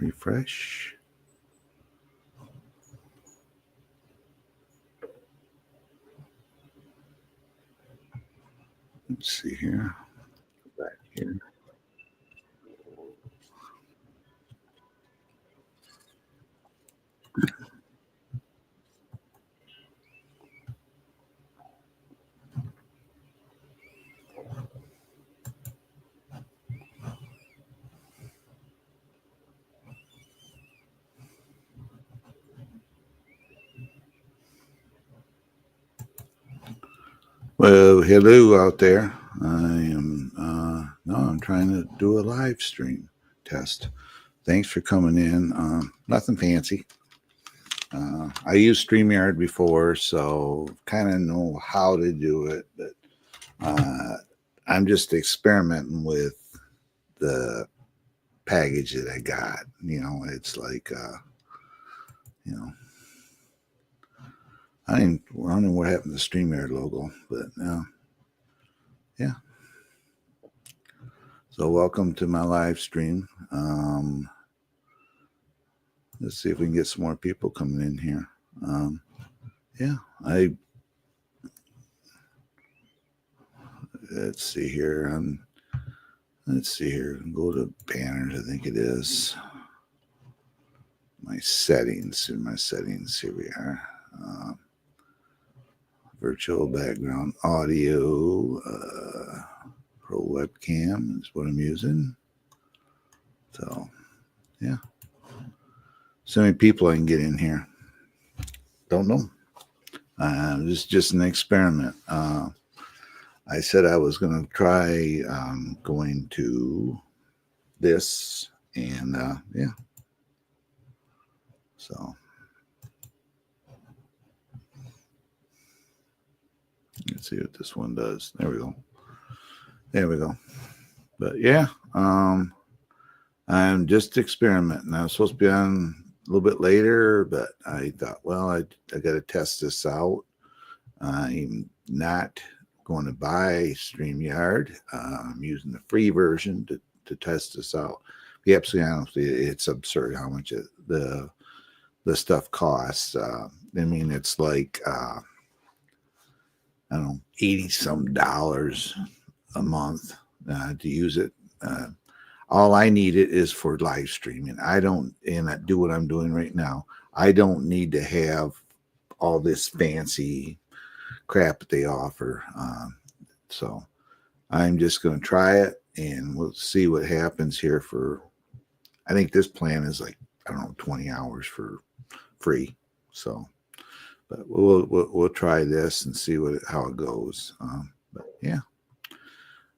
refresh. Let's see here. Go back here. Well, hello out there. I'm trying to do a live stream test. Thanks for coming in. Nothing fancy. I used Streamyard before, so kind of know how to do it, but I'm just experimenting with the package that I got. It's like, I don't know what happened to the Streamyard logo, but yeah. So welcome to my live stream. Let's see if we can get some more people coming in here. Let's see here. Go to banners. I think it is my settings. In my settings, here we are. Virtual background audio. Pro webcam is what I'm using. So, yeah. So many people I can get in here. Don't know. This is just an experiment. I said I was going to try going to this, and yeah. So let's see what this one does. There we go. But yeah, I'm just experimenting. I was supposed to be on a little bit later, but I thought, well, I got to test this out. I'm not going to buy StreamYard. I'm using the free version to test this out. To be absolutely honest with you, it's absurd how much the stuff costs. It's like I don't know, $80 a month to use it. All I need it is for live streaming. I do what I'm doing right now. I don't need to have all this fancy crap that they offer. So I'm just going to try it, and we'll see what happens here I think this plan is like, I don't know, 20 hours for free. So, but we'll try this and see how it goes. But yeah.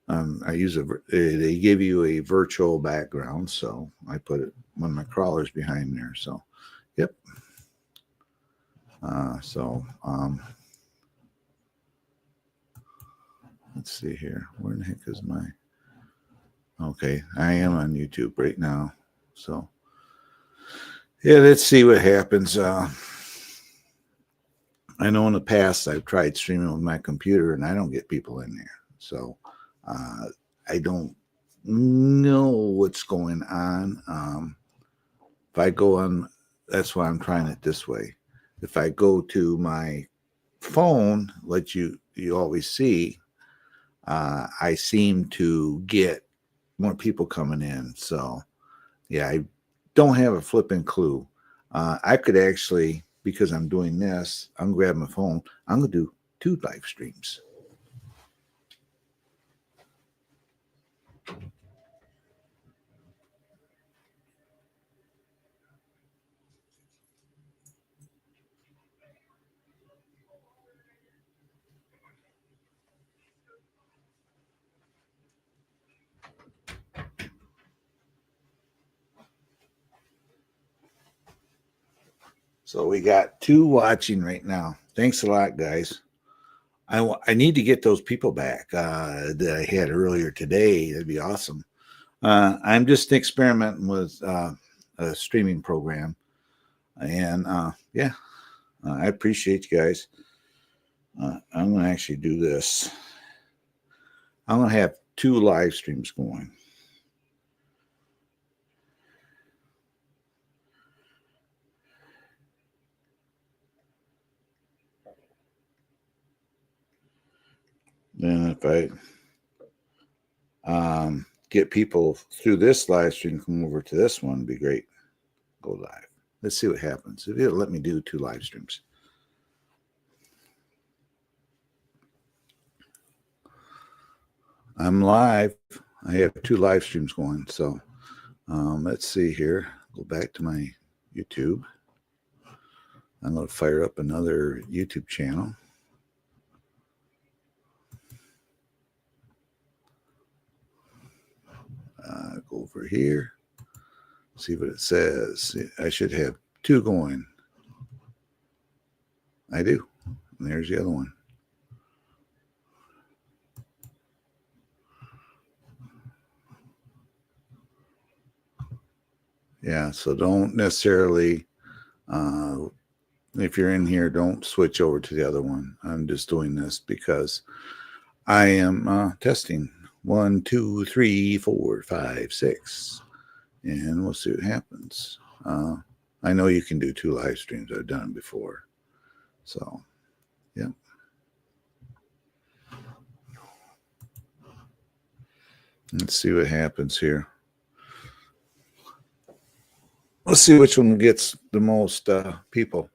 I use they give you a virtual background, so I put one of my crawlers behind there. So, yep. Let's see here. Where in the heck is my? Okay, I am on YouTube right now. So, yeah, let's see what happens. I know in the past I've tried streaming with my computer, and I don't get people in there. So. I don't know what's going on. If I go on, that's why I'm trying it this way. If I go to my phone, like you always see, I seem to get more people coming in. So, yeah, I don't have a flipping clue. I could actually, because I'm doing this, I'm grabbing my phone. I'm going to do 2 live streams. So we got 2 watching right now. Thanks a lot, guys. I need to get those people back that I had earlier today. That'd be awesome. I'm just experimenting with a streaming program. And yeah, I appreciate you guys. I'm going to actually do this. I'm going to have 2 live streams going. Then if I get people through this live stream, come over to this one, it'd be great. Go live. Let's see what happens. If it'll let me do 2 live streams. I'm live. I have 2 live streams going. So let's see here. Go back to my YouTube. I'm going to fire up another YouTube channel. Go over here. See what it says. I should have 2 going. I do. And there's the other one. Yeah, so don't necessarily, if you're in here, don't switch over to the other one. I'm just doing this because I am testing 1, 2, 3, 4, 5, 6, and we'll see what happens. I know you can do 2 live streams. I've done it before. So, yeah. Let's see what happens here. Let's see which one gets the most people.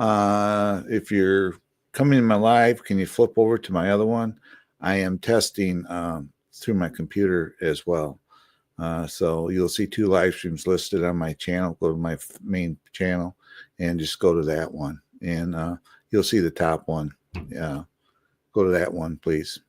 If you're coming in my live, can you flip over to my other one? I am testing through my computer as well. So you'll see 2 live streams listed on my channel. Go to my main channel and just go to that one. And you'll see the top one. Go to that one, please.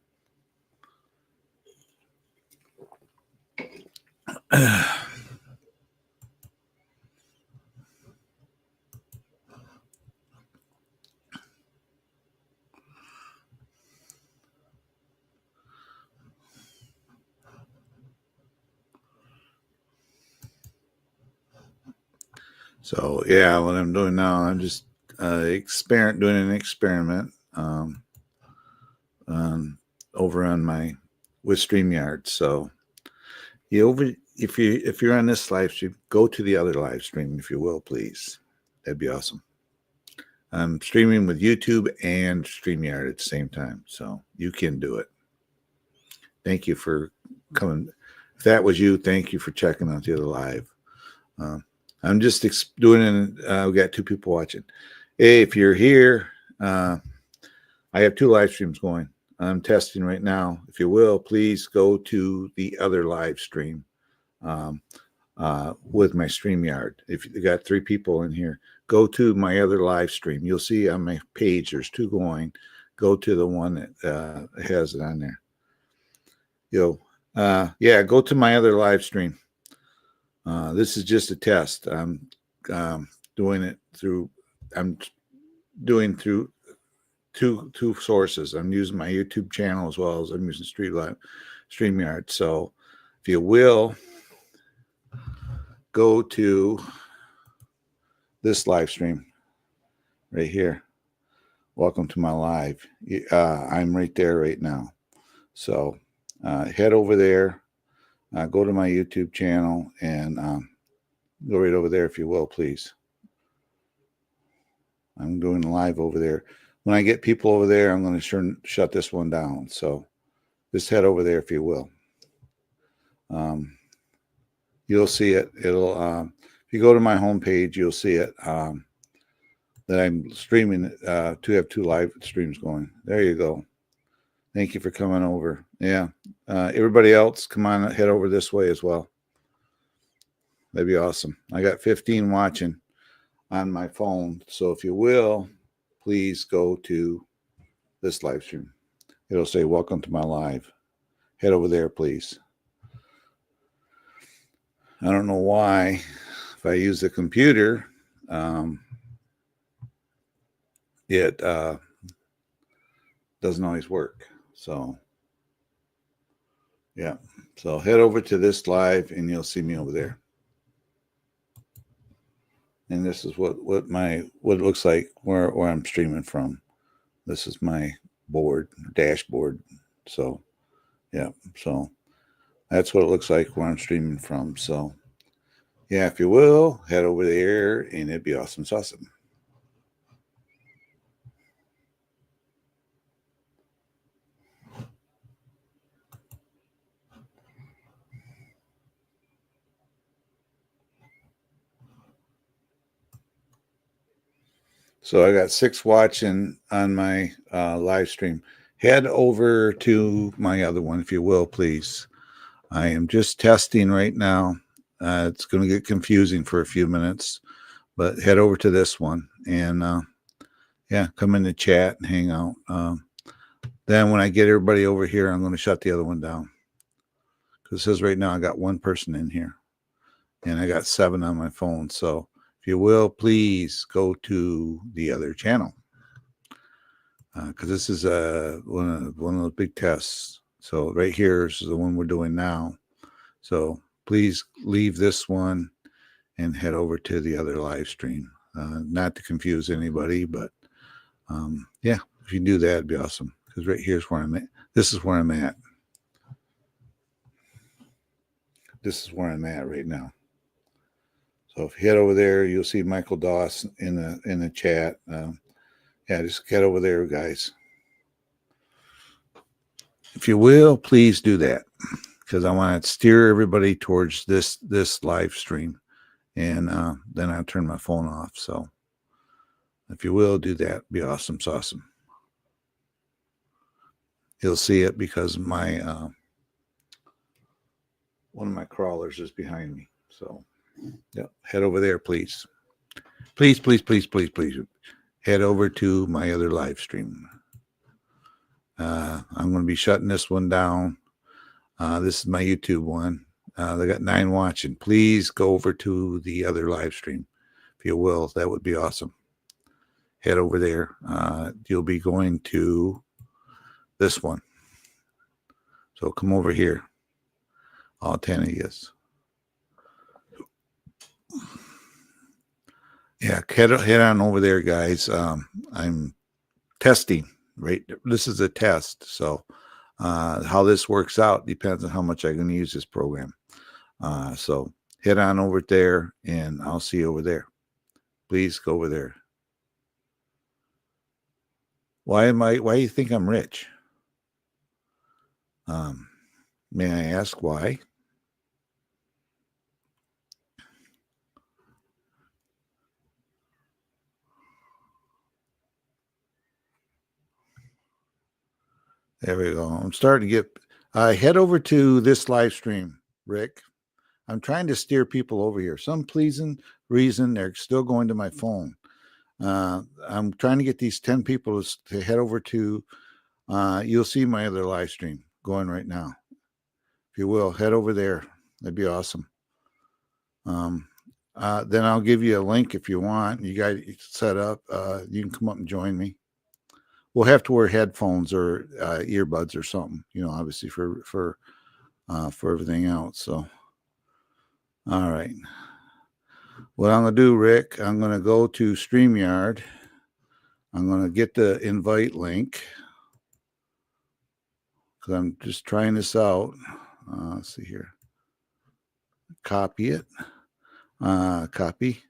So yeah, what I'm doing now, I'm just doing an experiment over on my with Streamyard. So if you're on this live stream, go to the other live stream if you will, please. That'd be awesome. I'm streaming with YouTube and Streamyard at the same time, so you can do it. Thank you for coming. If that was you, thank you for checking out the other live. I'm just doing it. We got 2 people watching. Hey, if you're here, I have 2 live streams going. I'm testing right now. If you will, please go to the other live stream with my StreamYard. If you got 3 people in here, go to my other live stream. You'll see on my page there's 2 going. Go to the one that has it on there. Yeah, go to my other live stream. This is just a test. I'm doing through 2 sources. I'm using my YouTube channel as well as I'm using StreamYard. So if you will, go to this live stream right here. Welcome to my live. I'm right there right now. So head over there. Go to my YouTube channel and go right over there if you will, please. I'm doing live over there. When I get people over there, I'm going to shut this one down. So just head over there if you will. You'll see it. It'll if you go to my homepage, you'll see it that I'm streaming to have 2 live streams going. There you go. Thank you for coming over. Yeah. Everybody else, come on, head over this way as well. That'd be awesome. I got 15 watching on my phone. So if you will, please go to this live stream. It'll say, welcome to my live. Head over there, please. I don't know why. If I use the computer, it doesn't always work. So, yeah. So head over to this live and you'll see me over there. And this is what it looks like where I'm streaming from. This is my dashboard. So, yeah. So that's what it looks like where I'm streaming from. So, yeah, if you will, head over there and it'd be awesome. It's awesome. So I got 6 watching on my live stream. Head over to my other one, if you will, please. I am just testing right now. It's going to get confusing for a few minutes, but head over to this one and yeah, come in the chat and hang out. Then when I get everybody over here, I'm going to shut the other one down. Because it says right now I got 1 person in here and I got 7 on my phone. So if you will, please go to the other channel. Because this is one of the big tests. So right here is the one we're doing now. So please leave this one and head over to the other live stream. Not to confuse anybody, but yeah, if you can do that, it'd be awesome. Because right here's where I'm at. This is where I'm at. This is where I'm at right now. So if you head over there, you'll see Michael Doss in the chat. Yeah, just get over there, guys. If you will, please do that, because I want to steer everybody towards this live stream, and then I'll turn my phone off. So if you will do that, it'd be awesome. It's awesome. You'll see it because my one of my crawlers is behind me. So yeah, head over there, please. Please, please, please, please, please. Head over to my other live stream. I'm going to be shutting this one down. This is my YouTube one. They got 9 watching. Please go over to the other live stream. If you will, that would be awesome. Head over there. You'll be going to this one. So come over here. All 10 of you. Yeah, head on over there, guys. I'm testing, right? This is a test. So how this works out depends on how much I'm going to use this program. So head on over there, and I'll see you over there. Please go over there. Why do you think I'm rich? May I ask why? There we go. I'm starting to get, head over to this live stream, Rick. I'm trying to steer people over here. Some pleasing reason they're still going to my phone. I'm trying to get these 10 people to head over to, you'll see my other live stream going right now. If you will, head over there. That'd be awesome. Then I'll give you a link if you want. You guys set up. You can come up and join me. We'll have to wear headphones or earbuds or something, you know, obviously for everything else. So, all right. What I'm going to do, Rick, I'm going to go to Streamyard. I'm going to get the invite link because I'm just trying this out. Let's see here. Copy it. Copy.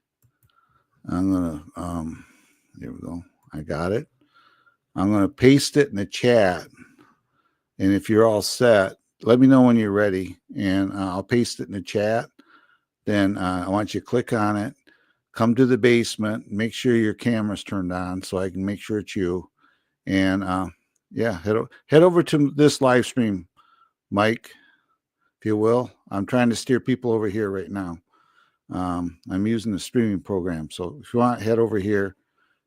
I'm going to, there we go. I got it. I'm going to paste it in the chat. And if you're all set, let me know when you're ready. And I'll paste it in the chat. Then I want you to click on it. Come to the basement. Make sure your camera's turned on so I can make sure it's you. And yeah, head over to this live stream, Mike, if you will. I'm trying to steer people over here right now. I'm using the streaming program. So if you want, head over here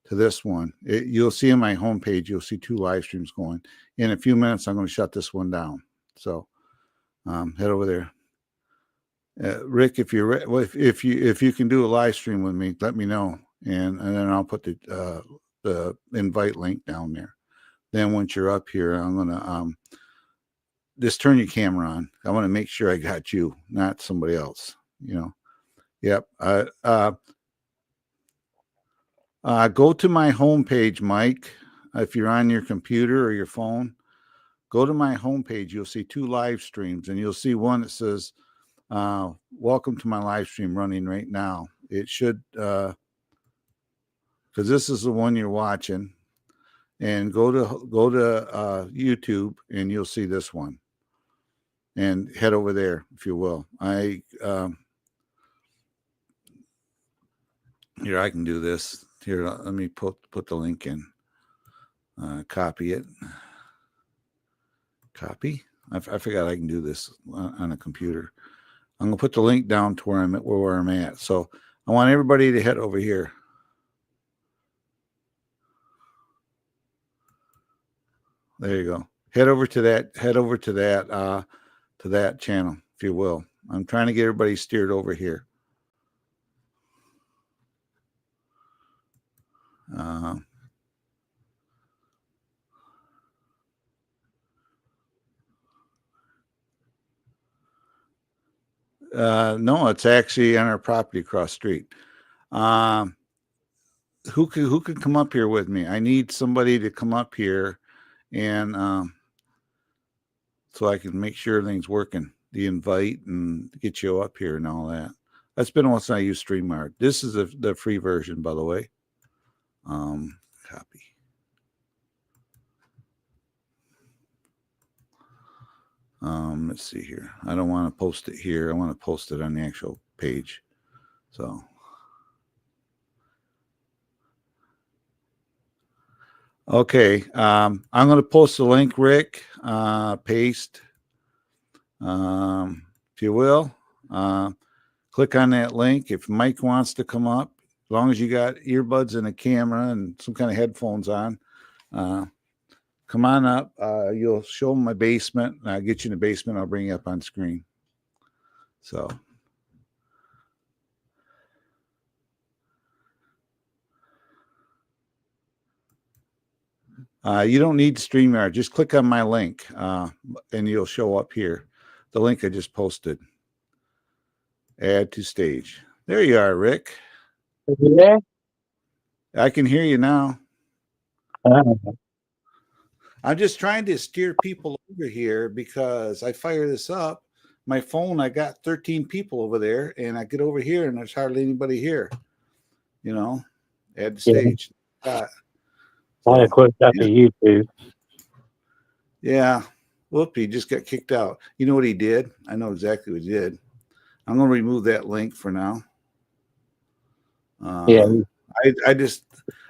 to this one. You'll see in my homepage, you'll see 2 live streams going. In a few minutes, I'm going to shut this one down. So head over there. Rick, if you're if you can do a live stream with me, let me know, and then I'll put the invite link down there. Then once you're up here, I'm gonna just turn your camera on. I want to make sure I got you, not somebody else. You know. Yep. Go to my homepage, Mike. If you're on your computer or your phone, go to my homepage. You'll see 2 live streams, and you'll see one that says, welcome to my live stream running right now. It should, because this is the one you're watching, and go to YouTube, and you'll see this one, and head over there if you will. Here, I can do this. Here, let me put the link in. Copy it. Copy. I forgot I can do this on a computer. I'm gonna put the link down to where I'm at. So I want everybody to head over here. There you go. Head over to that channel, if you will. I'm trying to get everybody steered over here. No, it's actually on our property across the street. Who could come up here with me? I need somebody to come up here, and so I can make sure everything's working. The invite and get you up here and all that. That's been a while since I used Streamyard. This is the free version, by the way. Copy. Let's see here. I don't want to post it here. I want to post it on the actual page. So okay. I'm going to post the link, Rick. Paste. If you will. Click on that link. If Mike wants to come up, as long as you got earbuds and a camera and some kind of headphones on, come on up. You'll show them my basement. I'll get you in the basement. I'll bring you up on screen. So. You don't need StreamYard. Just click on my link and you'll show up here. The link I just posted. Add to stage. There you are, Rick. Are you there? I can hear you now. I'm just trying to steer people over here because I fire this up. My phone, I got 13 people over there, and I get over here and there's hardly anybody here. You know, add to stage. I clicked up to YouTube. Yeah. Whoop, he just got kicked out. You know what he did? I know exactly what he did. I'm going to remove that link for now.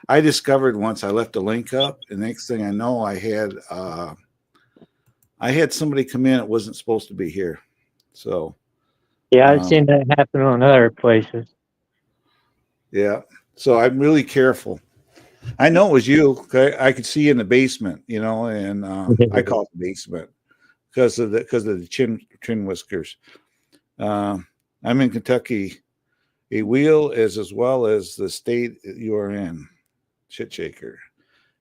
I discovered once I left a link up, and next thing I know, I had somebody come in that wasn't supposed to be here. So yeah, I've seen that happen on other places. Yeah. So I'm really careful. I know it was you. Okay? I could see you in the basement, you know, and I call it the basement because of the chin whiskers. I'm in Kentucky. A wheel is as well as the state you're in. Shit shaker.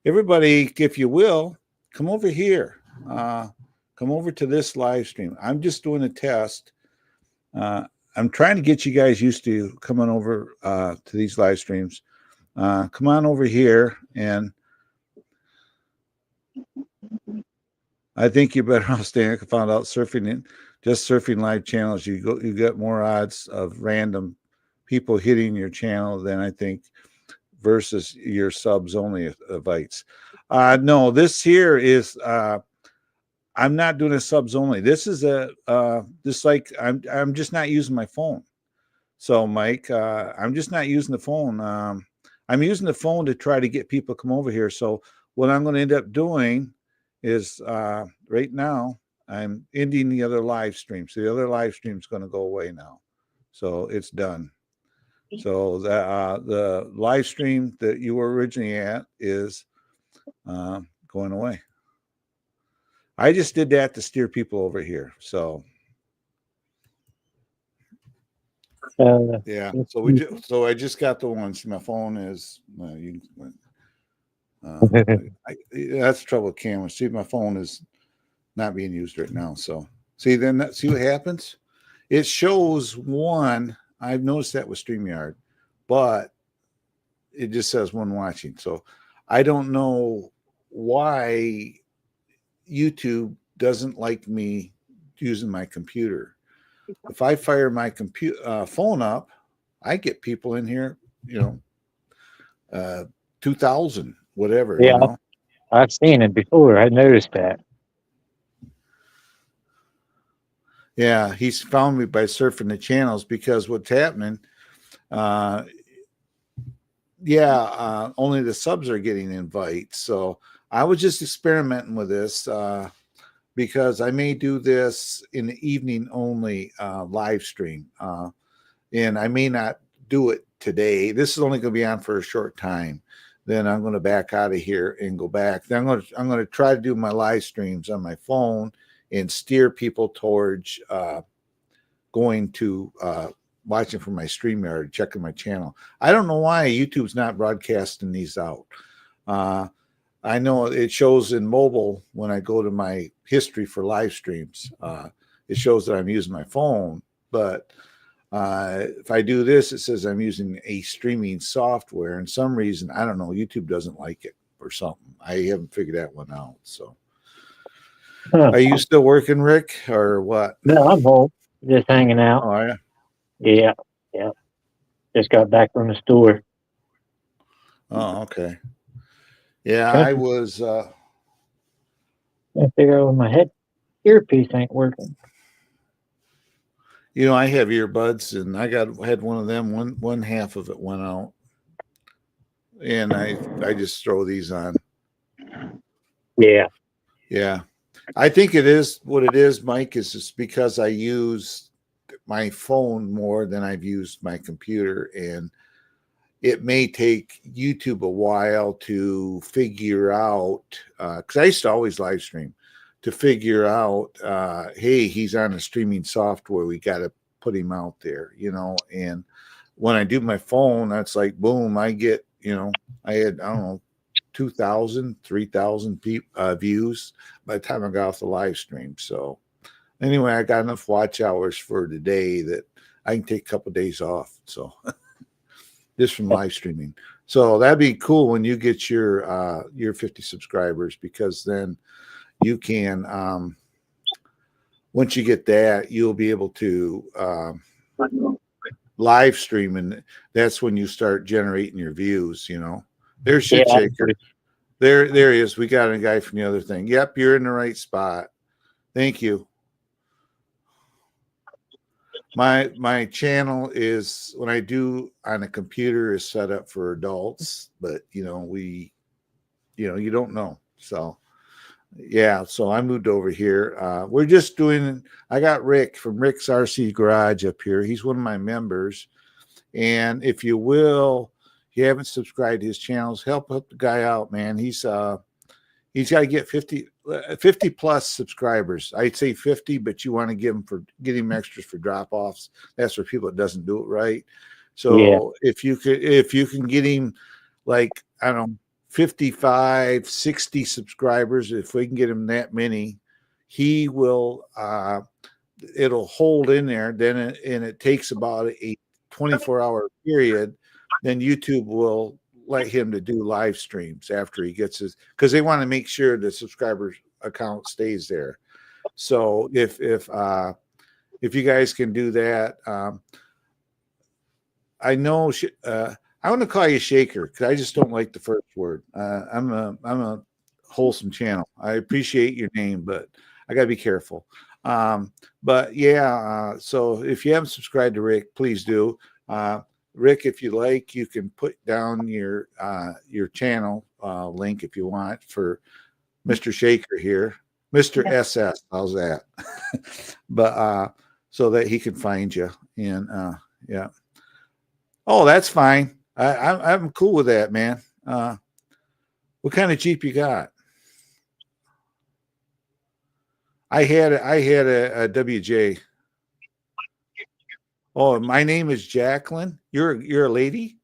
Everybody, if you will, come over here. Come over to this live stream. I'm just doing a test. I'm trying to get you guys used to coming over to these live streams. Come on over here, and I think you're better off staying. I found out surfing live channels. You get more odds of random people hitting your channel than I think versus your subs only invites. No, this here is. I'm not doing a subs only. This is just like I'm just not using my phone. So Mike, I'm just not using the phone. I'm using the phone to try to get people to come over here. So what I'm going to end up doing is right now I'm ending the other live stream. So the other live stream is going to go away now. So it's done. So the live stream that you were originally at is going away. I just did that to steer people over here. So yeah. So I just got the ones. My phone is that's the trouble with cameras. See, my phone is not being used right now. So see what happens. It shows one. I've noticed that with StreamYard, but it just says one watching. So I don't know why YouTube doesn't like me using my computer. If I fire my phone up, I get people in here, 2,000, whatever. Yeah, you know? I've seen it before. I noticed that. Yeah, he's found me by surfing the channels because what's happening, yeah, only the subs are getting invites. So I was just experimenting with this because I may do this in the evening only live stream, and I may not do it today. This is only going to be on for a short time. Then I'm going to back out of here and go back. Then I'm going to try to do my live streams on my phone and steer people towards going to watching from my Streamyard, checking my channel. I don't know why YouTube's not broadcasting these out. I know it shows in mobile when I go to my history for live streams. It shows that I'm using my phone, but if I do this, it says I'm using a streaming software. And some reason, I don't know, YouTube doesn't like it or something. I haven't figured that one out. So, are you still working, Rick, or what? No, I'm home, just hanging out. Oh, yeah. Yeah, yeah. Just got back from the store. Oh, okay. Yeah, I was. I figure out my earpiece ain't working. You know, I have earbuds, and I had one of them. One half of it went out, and I just throw these on. Yeah, yeah. I think it is what it is, Mike. Is just because I use my phone more than I've used my computer, and it may take YouTube a while to figure out. Because I used to always live stream. To figure out, hey, he's on a streaming software. We got to put him out there, you know. And when I do my phone, that's like, boom, I get, you know, I had, I don't know, 2,000, 3,000 views by the time I got off the live stream. So anyway, I got enough watch hours for today that I can take a couple of days off. So just from live streaming. So that'd be cool when you get your 50 subscribers, because then you can, once you get that, you'll be able to live stream, and that's when you start generating your views. You know, there's Shit Shaker. There he is. We got a guy from the other thing. Yep, you're in the right spot. Thank you. My channel is, when I do on a computer, is set up for adults, but you know, you don't know. So yeah, so I moved over here. We're just doing, I got Rick from Rick's RC Garage up here. He's one of my members. And if you will, if you haven't subscribed to his channels, help the guy out, man. He's got to get 50 plus subscribers. I'd say 50, but you want to get him extras for drop-offs. That's for people that doesn't do it right. So yeah, if you can get him, like, I don't know, 55, 60 subscribers, if we can get him that many, he will, it'll hold in there. Then it takes about a 24-hour period. Then YouTube will let him to do live streams after he gets his, because they want to make sure the subscriber account stays there. So if you guys can do that, I know, I want to call you Shaker because I just don't like the first word. I'm a wholesome channel. I appreciate your name, but I got to be careful. But yeah, so if you haven't subscribed to Rick, please do. Rick, if you like, you can put down your channel link if you want for Mr. Shaker here, Mr. SS. How's that? But so that he can find you. And yeah. Oh, that's fine. I'm cool with that, man. What kind of Jeep you got? I had a WJ. Oh, my name is Jacqueline. You're a lady?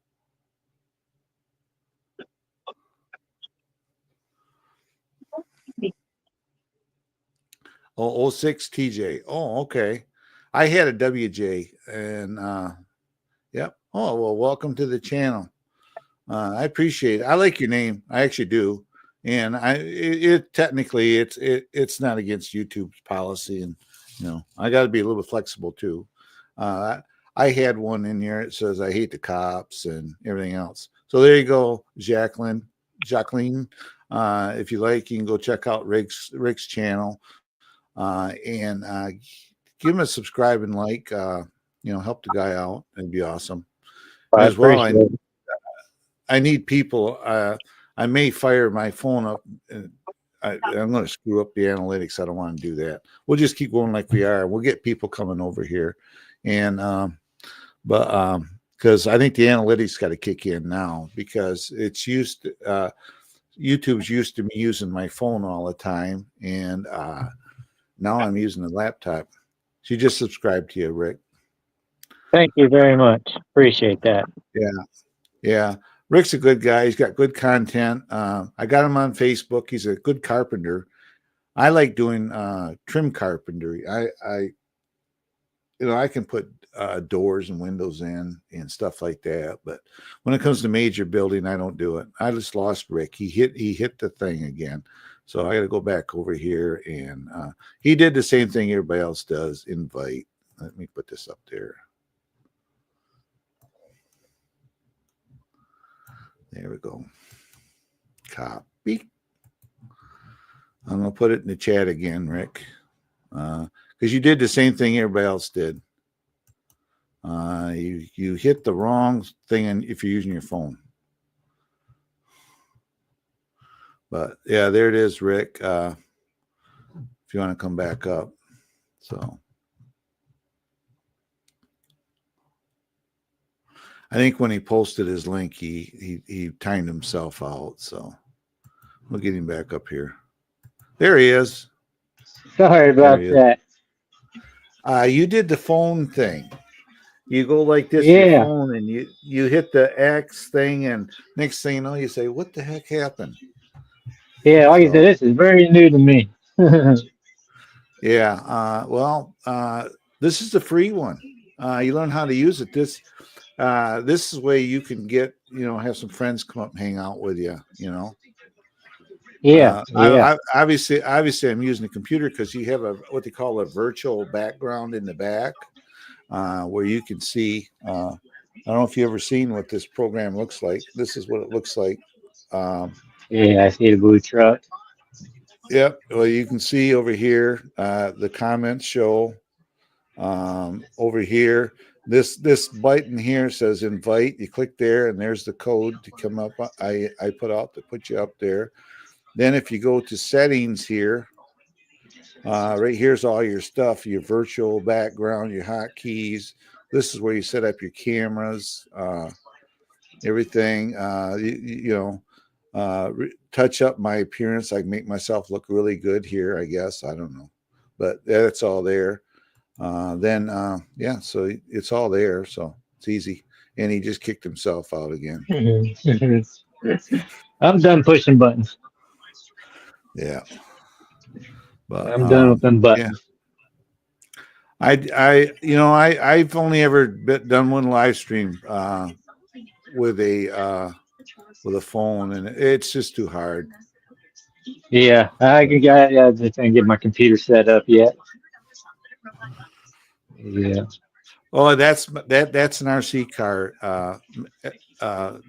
Oh, 06 TJ. Oh, okay. I had a WJ, and yep. Oh, well, welcome to the channel. I appreciate it. I like your name. I actually do. And technically it's not against YouTube's policy, and you know, I got to be a little bit flexible too. I had one in there. It says I hate the cops and everything else. So there you go, Jacqueline. If you like, you can go check out Rick's channel, and give him a subscribe and like. You know, help the guy out. It'd be awesome. As well, I need people. I may fire my phone up. And I'm going to screw up the analytics. I don't want to do that. We'll just keep going like we are. We'll get people coming over here, and because I think the analytics got to kick in now because it's used. YouTube's used to me using my phone all the time, and now I'm using the laptop. She just subscribed to you, Rick. Thank you very much. Appreciate that. Yeah. Rick's a good guy. He's got good content. I got him on Facebook. He's a good carpenter. I like doing trim carpentry. I can put doors and windows in and stuff like that. But when it comes to major building, I don't do it. I just lost Rick. He hit the thing again. So I got to go back over here. And he did the same thing everybody else does, invite. Let me put this up there. There we go. Copy. I'm going to put it in the chat again, Rick. Because you did the same thing everybody else did. You hit the wrong thing if you're using your phone. But yeah, there it is, Rick. If you want to come back up. So I think when he posted his link, he timed himself out. So we'll get him back up here. There he is. Sorry about that. You did the phone thing. You go like this, Yeah. your phone, and you hit the X thing, and next thing you know, you say, "What the heck happened?" Yeah, like I said, this is very new to me. Yeah. This is the free one. You learn how to use it. This is way you can get, have some friends come up and hang out with you. Yeah. Obviously, I'm using a computer because you have what they call a virtual background in the back, where you can see. I don't know if you ever seen what this program looks like. This is what it looks like. Yeah, I see the blue truck. Yep. Well, you can see over here, the comments show. Over here, this button here says invite. You click there, and there's the code to come up. I put out to put you up there. Then if you go to settings here, right here's all your stuff, your virtual background, your hotkeys. This is where you set up your cameras, everything. Touch up my appearance. I make myself look really good here, I guess. I don't know. But that's all there. So it's all there. So it's easy. And he just kicked himself out again. I'm done pushing buttons. Yeah. But I'm done with them buttons. Yeah. I've only ever done one live stream with a phone, and it's just too hard. Yeah, I just didn't get my computer set up yet. Yeah. Oh, that's an RC car,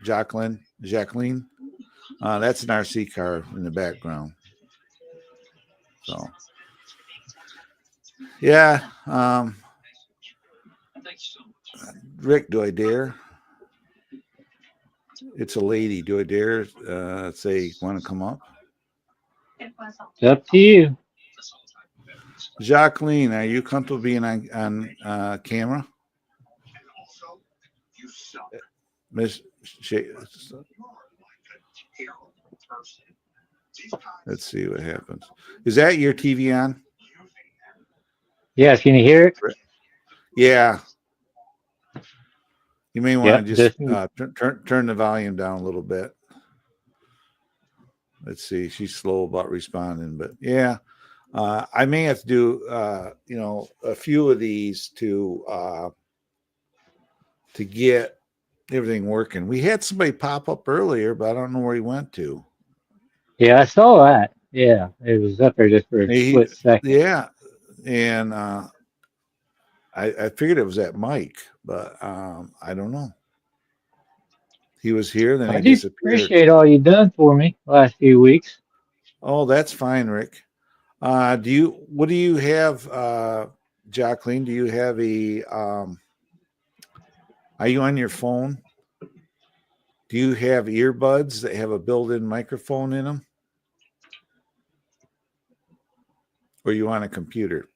Jacqueline. That's an RC car in the background. So, yeah. Rick, do I dare? It's a lady. Do I dare say want to come up? It's up to you. Jacqueline, are you comfortable being on camera? Miss, let's see what happens. Is that your TV on? Yes, can you hear it? Yeah. You may want to just turn the volume down a little bit. Let's see. She's slow about responding, but yeah. I may have to do a few of these to get everything working. We had somebody pop up earlier, but I don't know where he went to. Yeah, I saw that. Yeah, it was up there just for a split second. Yeah, and I figured it was that Mike, but I don't know. He was here, then he disappeared. I appreciate all you've done for me last few weeks. Oh, that's fine, Rick. What do you have, Jacqueline? Do you have a are you on your phone? Do you have earbuds that have a built-in microphone in them? Or you on a computer?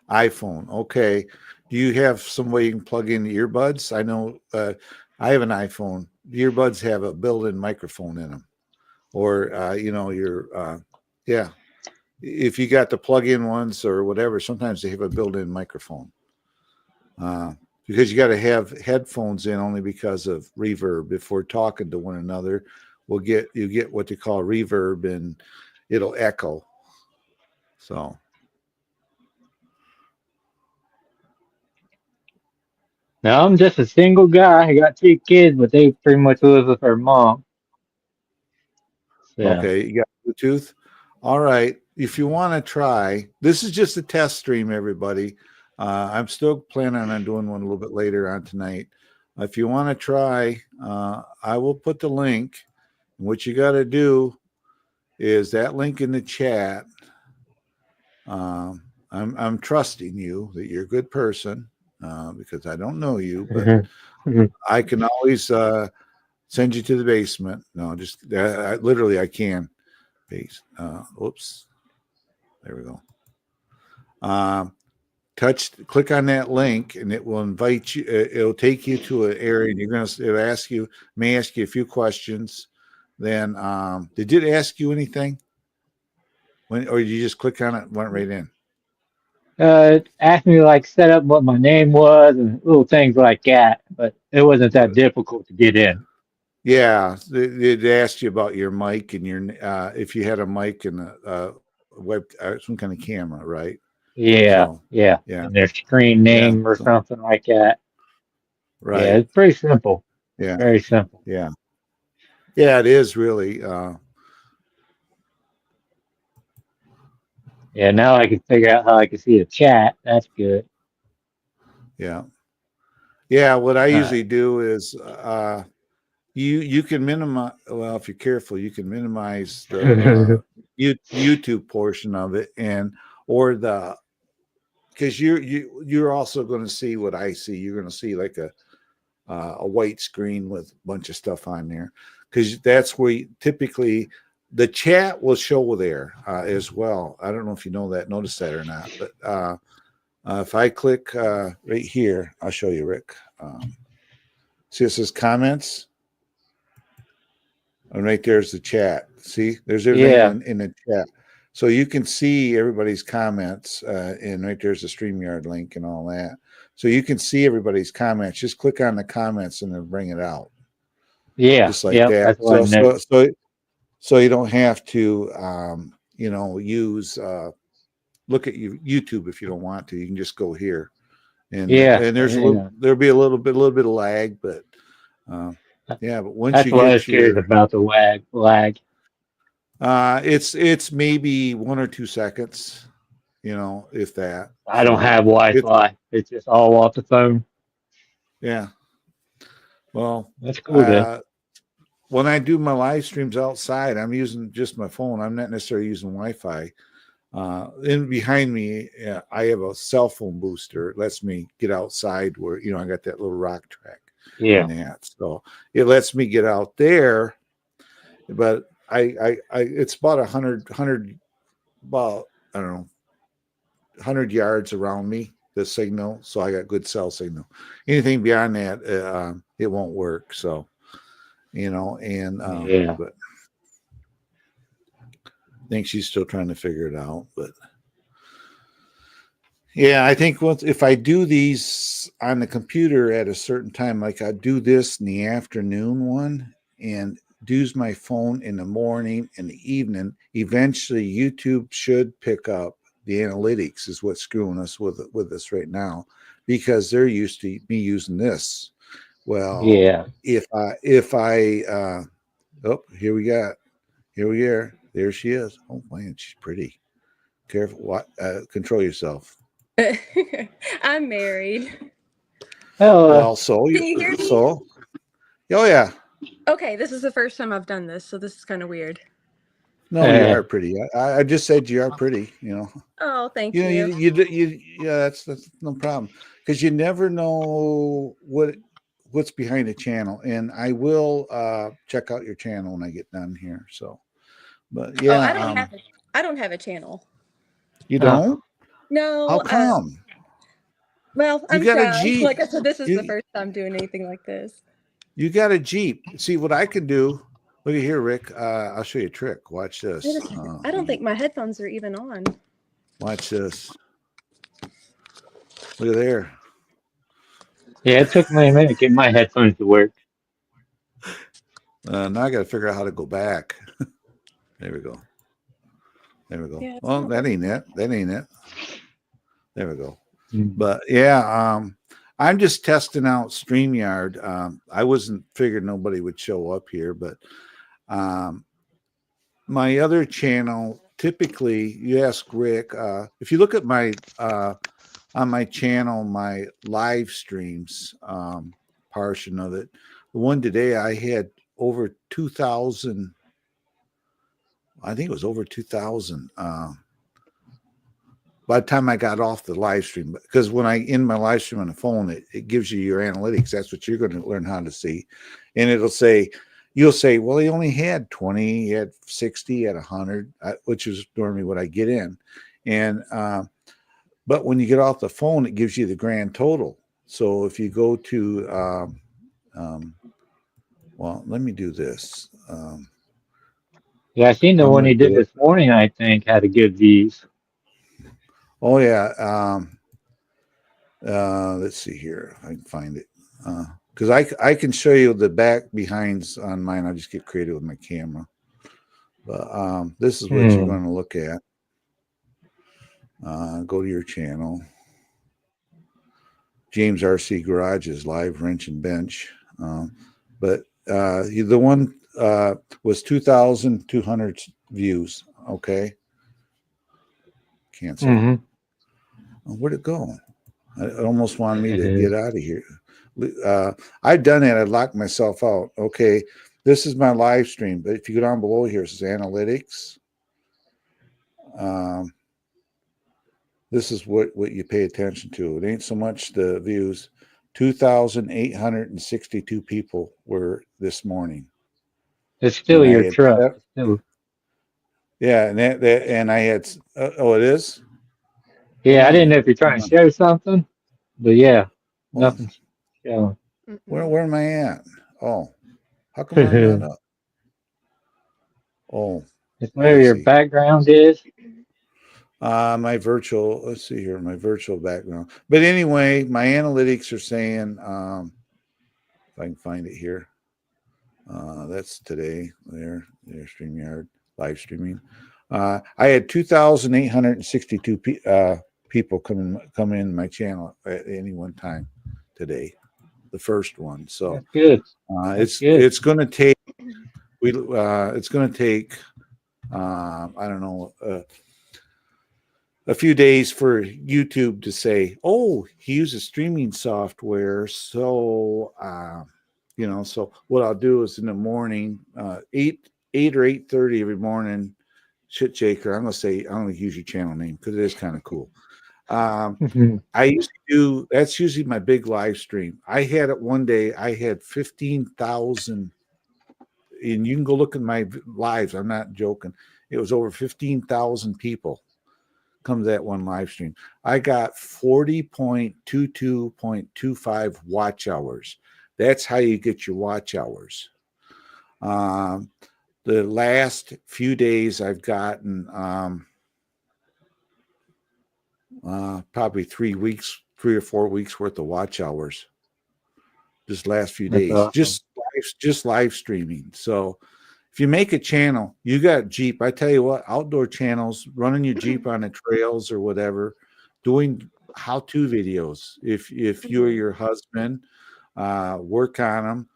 iPhone. Okay. Do you have some way you can plug in the earbuds? I know I have an iPhone. The earbuds have a built-in microphone in them. Or, yeah. If you got the plug-in ones or whatever, sometimes they have a built-in microphone. Because you got to have headphones in only because of reverb. If we're talking to one another, you get what they call reverb, and it'll echo. So. Now I'm just a single guy. I got 2 kids, but they pretty much live with their mom. So. Okay, you got Bluetooth. All right. If you want to try, this is just a test stream, everybody. I'm still planning on doing one a little bit later on tonight. If you want to try, I will put the link. What you got to do is that link in the chat. I'm trusting you that you're a good person because I don't know you, but I can always send you to the basement. No, just literally I can. Oops. There we go. Click on that link, and it will invite you. It'll take you to an area, and it'll may ask you a few questions. Then, did it ask you anything? Or you just click on it and went right in? Asked me like set up what my name was and little things like that, but it wasn't that difficult to get in. Yeah, it asked you about your mic and your if you had a mic and a web, some kind of camera, right? Yeah, so, yeah, and their screen name or something like that. Right. Yeah, it's pretty simple. Yeah, very simple. Yeah, it is really. Yeah, now I can figure out how I can see the chat. That's good. Yeah. What I usually do is you can minimize. Well, if you're careful, you can minimize the YouTube portion of it, because you're also going to see what I see. You're going to see like a white screen with a bunch of stuff on there, because that's where typically the chat will show there as well. I don't know if you notice that or not, but if I click right here, I'll show you, Rick. See, it says comments, and right there's the chat. See, there's everything in the chat, so you can see everybody's comments, and right there's the Streamyard link and all that. So you can see everybody's comments. Just click on the comments and then bring it out. Yeah, just like that. That's what so you don't have to, use look at YouTube if you don't want to. You can just go here, and there'll be a little bit of lag, but but once that's you what get I was curious about the lag. It's maybe 1 or 2 seconds, if that. I don't have Wi-Fi. It's just all off the phone. Yeah. Well, that's cool. When I do my live streams outside, I'm using just my phone. I'm not necessarily using Wi-Fi. In behind me, I have a cell phone booster. It lets me get outside where, I got that little rock track. Yeah. And that. So it lets me get out there, but it's about 100, about, I don't know, 100 yards around me, the signal. So I got good cell signal. Anything beyond that, it won't work. So, but I think she's still trying to figure it out. But yeah, I think if I do these on the computer at a certain time, like I do this in the afternoon one and use my phone in the morning and the evening, eventually YouTube should pick up the analytics is what's screwing us with us right now, because they're used to me using this. Well, if I here we are. There she is. Oh man, she's pretty. Careful. Control yourself. I'm married. Well, can you hear me? Oh yeah. Okay, this is the first time I've done this, so this is kind of weird. No, you are pretty. I just said you are pretty. Oh, thank you. Yeah, that's no problem, because you never know what's behind the channel, and I will check out your channel when I get done here. So, but yeah, Oh, I don't have a channel. you don't? No. How come? Well, You I'm got a shy. Jeep. Like I said, this is the You first time doing anything like this. you got a Jeep. See what I can do. Look at here, Rick. I'll show you a trick. Watch this. Wait a second. I don't think my headphones are even on. Watch this. Look at there. Yeah, it took me a minute to get my headphones to work. Now I got to figure out how to go back. There we go. There we go. Yeah, it's Well, not that ain't it. That ain't it. There we go. Mm. But yeah, I'm just testing out StreamYard. I wasn't figured nobody would show up here, but my other channel, typically you ask Rick, if you look at my on my channel, my live streams portion of it, the one today I had over 2,000. I think it was over 2,000 by the time I got off the live stream, because when I end my live stream on the phone, it gives you your analytics. That's what you're going to learn how to see. And it'll say, you'll say, well, he only had 20, he had 60, he had 100, which is normally what I get in. And, but when you get off the phone, it gives you the grand total. So if you go to, well, let me do this. Yeah, I seen the I'm one gonna he did do it. this morning. I think had a good views. Oh yeah. Let's see here. If I can find it. Because I can show you the back behinds on mine. I'll just get creative with my camera. But this is what you're going to look at. Go to your channel. James RC Garage is live wrench and bench. But the one was 2,200 views. Okay. Cancel. Mm-hmm. Where'd it go? It almost wanted me to get out of here. I've done it. I locked myself out. Okay, this is my live stream. But if you go down below here, it says analytics. This is what you pay attention to. It ain't so much the views. 2,862 people were this morning. It's still And your truck. Still. Yeah, and and I had. Oh, it is. Yeah, I didn't know if you're trying to show something, but yeah, nothing's showing. Where am I at? Oh, how come I'm not up? Oh, It's where your background is. My virtual. Let's see here, my virtual background. But anyway, my analytics are saying, if I can find it here, that's today. There, StreamYard live streaming. I had 2,862 people come in my channel at any one time today, the first one. So that's good. It's going to take it's going to take I don't know a few days for YouTube to say, oh, he uses streaming software. So so what I'll do is in the morning, 8 or 8:30 every morning, Shit Shaker. I'm gonna use your channel name because it is kind of cool. I used to do, that's usually my big live stream. I had it one day, I had 15,000, and you can go look at my lives. I'm not joking. It was over 15,000 people come to that one live stream. I got 40.22.25 watch hours. That's how you get your watch hours. The last few days I've gotten probably 3 or 4 weeks worth of watch hours. Just last few days, awesome. just live streaming. So if you make a channel, you got Jeep. I tell you what, outdoor channels, running your Jeep on the trails or whatever, doing how-to videos. If you or your husband work on them,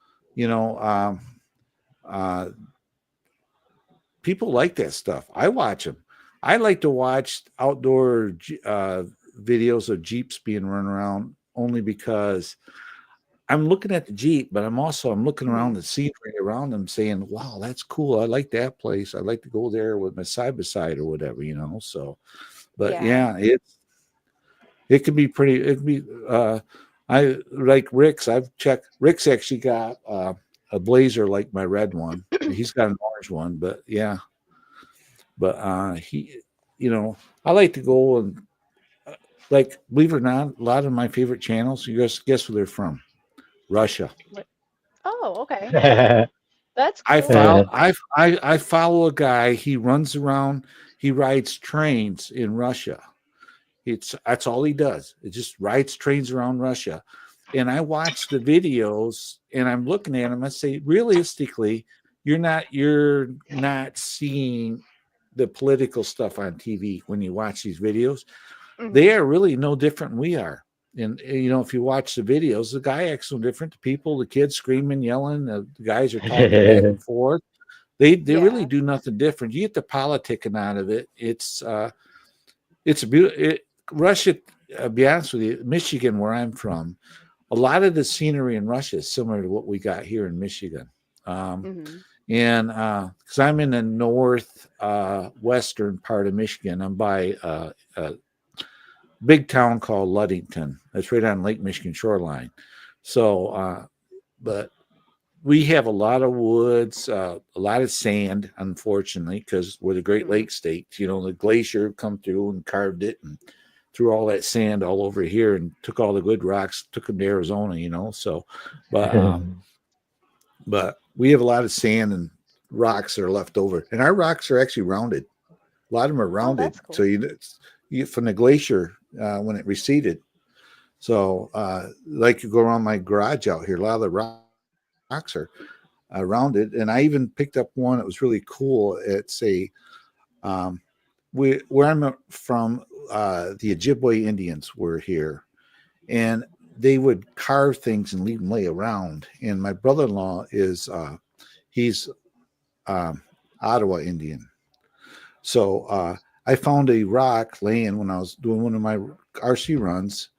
people like that stuff. I watch them. I like to watch outdoor videos of Jeeps being run around only because I'm looking at the Jeep, but I'm looking around the scenery around them saying, wow, that's cool. I like that place. I'd like to go there with my side-by-side or whatever, so, but yeah, it can be pretty, I like Rick's. I've checked. Rick's actually got a blazer like my red one. He's got an orange one, but yeah. But he, I like to go and like, believe it or not, a lot of my favorite channels. You guess where they're from? Russia. Oh, okay. yeah. That's I cool. follow. I follow a guy. He runs around. He rides trains in Russia. That's all he does. It just rides trains around Russia. And I watch the videos and I'm looking at him. I say, realistically, you're not seeing the political stuff on TV when you watch these videos. They are really no different than we are. And if you watch the videos, the guy acts no different. The people, the kids screaming, yelling, the guys are talking back and forth. They really Yeah. do nothing different. You get the politicking out of it. It's a beautiful Russia. I'll be honest with you, Michigan, where I'm from, a lot of the scenery in Russia is similar to what we got here in Michigan. Mhm. And because I'm in the north western part of Michigan, I'm by a big town called Ludington. That's right on Lake Michigan shoreline. So, but we have a lot of woods, a lot of sand, unfortunately, because we're the Great Lakes state. The glacier come through and carved it and threw all that sand all over here and took all the good rocks, took them to Arizona. So, but we have a lot of sand and rocks that are left over, and our rocks are actually rounded. A lot of them are rounded, that's cool. so you from the glacier when it receded. So, like you go around my garage out here, a lot of the rocks are rounded, and I even picked up one that was really cool. It's where I'm from. The Ojibwe Indians were here, and they would carve things and leave them lay around. And my brother-in-law is he's Ottawa Indian. So I found a rock laying when I was doing one of my RC runs,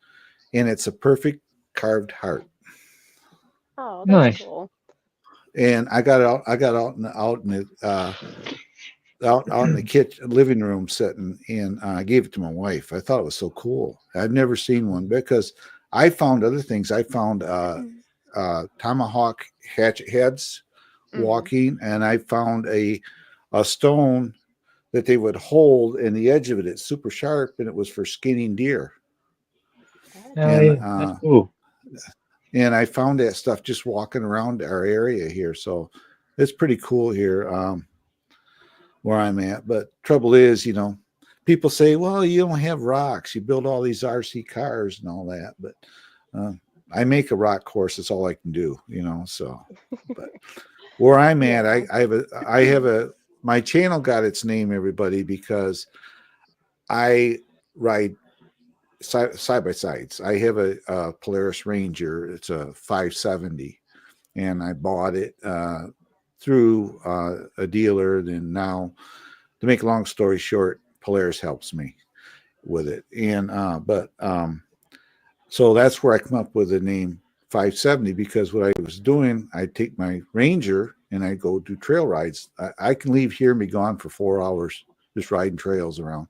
and it's a perfect carved heart. Oh, that's Nice. cool. And I got out in the kitchen living room setting, and I gave it to my wife. I thought it was so cool. I've never seen one because I found other things. I found tomahawk hatchet heads walking, and I found a stone that they would hold, and the edge of it, it's super sharp, and it was for skinning deer. And That's cool. and I found that stuff just walking around our area here. So it's pretty cool here where I'm at. But trouble is, people say, well, you don't have rocks. You build all these RC cars and all that. But I make a rock course. That's all I can do, so. But where I'm at, I have my channel got its name, everybody, because I ride side by sides. I have a Polaris Ranger. It's a 570, and I bought it through a dealer. And now, to make a long story short, Polaris helps me with it. And so that's where I come up with the name 570, because what I was doing, I take my Ranger and I go do trail rides. I can leave here and be gone for 4 hours just riding trails around,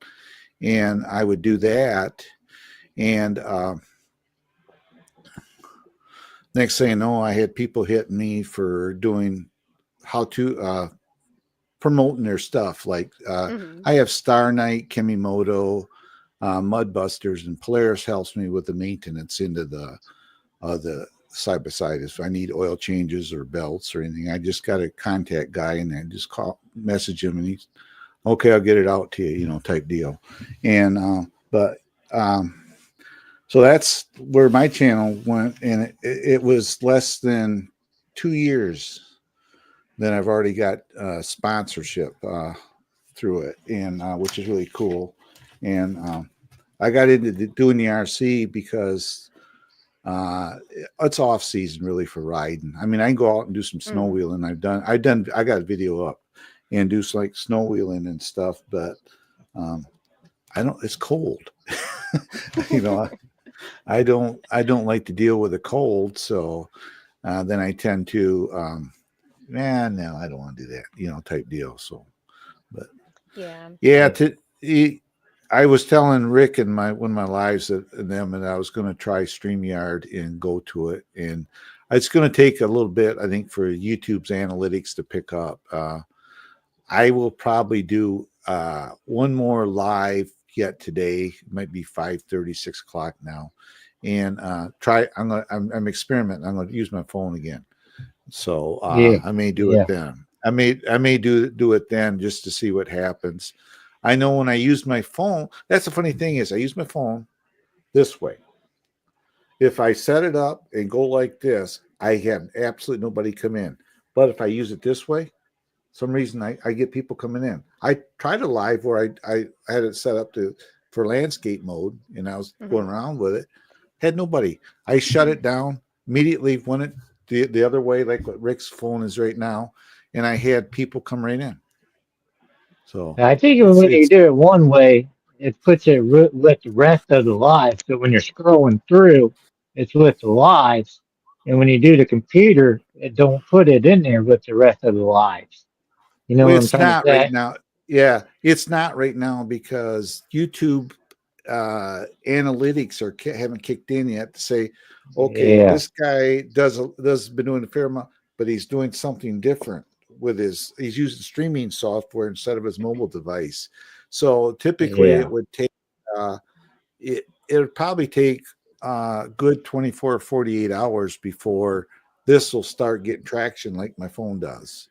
and I would do that. And next thing I know, I had people hitting me for doing how to promoting their stuff. Like I have Star Knight, Kimimoto, Mudbusters, and Polaris helps me with the maintenance into the side by side. If I need oil changes or belts or anything, I just got a contact guy, and I just message him, and he's okay. I'll get it out to you, type deal. And so that's where my channel went, and it was less than 2 years. Then I've already got sponsorship through it, and which is really cool. And I got into doing the RC because it's off season really for riding. I mean, I can go out and do some snow wheeling. I got a video up and do some, like, snow wheeling and stuff, but it's cold. I don't like to deal with the cold, so then I tend to no, I don't want to do that, type deal. So, but yeah, I was telling Rick in one of my lives that them and I was going to try StreamYard and go to it, and it's going to take a little bit, I think, for YouTube's analytics to pick up. I will probably do one more live yet today. It might be 5:30, 6 o'clock now, and try. I'm experimenting. I'm going to use my phone again, so Yeah. I may do it then. I may do it then just to see what happens. I know when I use my phone, that's the funny thing is I use my phone this way. If I set it up and go like this, I have absolutely nobody come in. But if I use it this way, some reason I get people coming in. I tried a live where I had it set up for landscape mode, and I was going around with it. Had nobody. I shut it down immediately, went it the other way, like what Rick's phone is right now, and I had people come right in. So I think when you do it one way, it puts it with the rest of the lives. So when you're scrolling through, it's with the lives, and when you do the computer, it don't put it in there with the rest of the lives. You know what I'm it's trying to not say? right now. Yeah, it's not right now because YouTube analytics haven't kicked in yet to say, okay, this guy does been doing a fair amount, but he's doing something different with he's using streaming software instead of his mobile device. So typically it would take it would probably take good 24 or 48 hours before this will start getting traction like my phone does.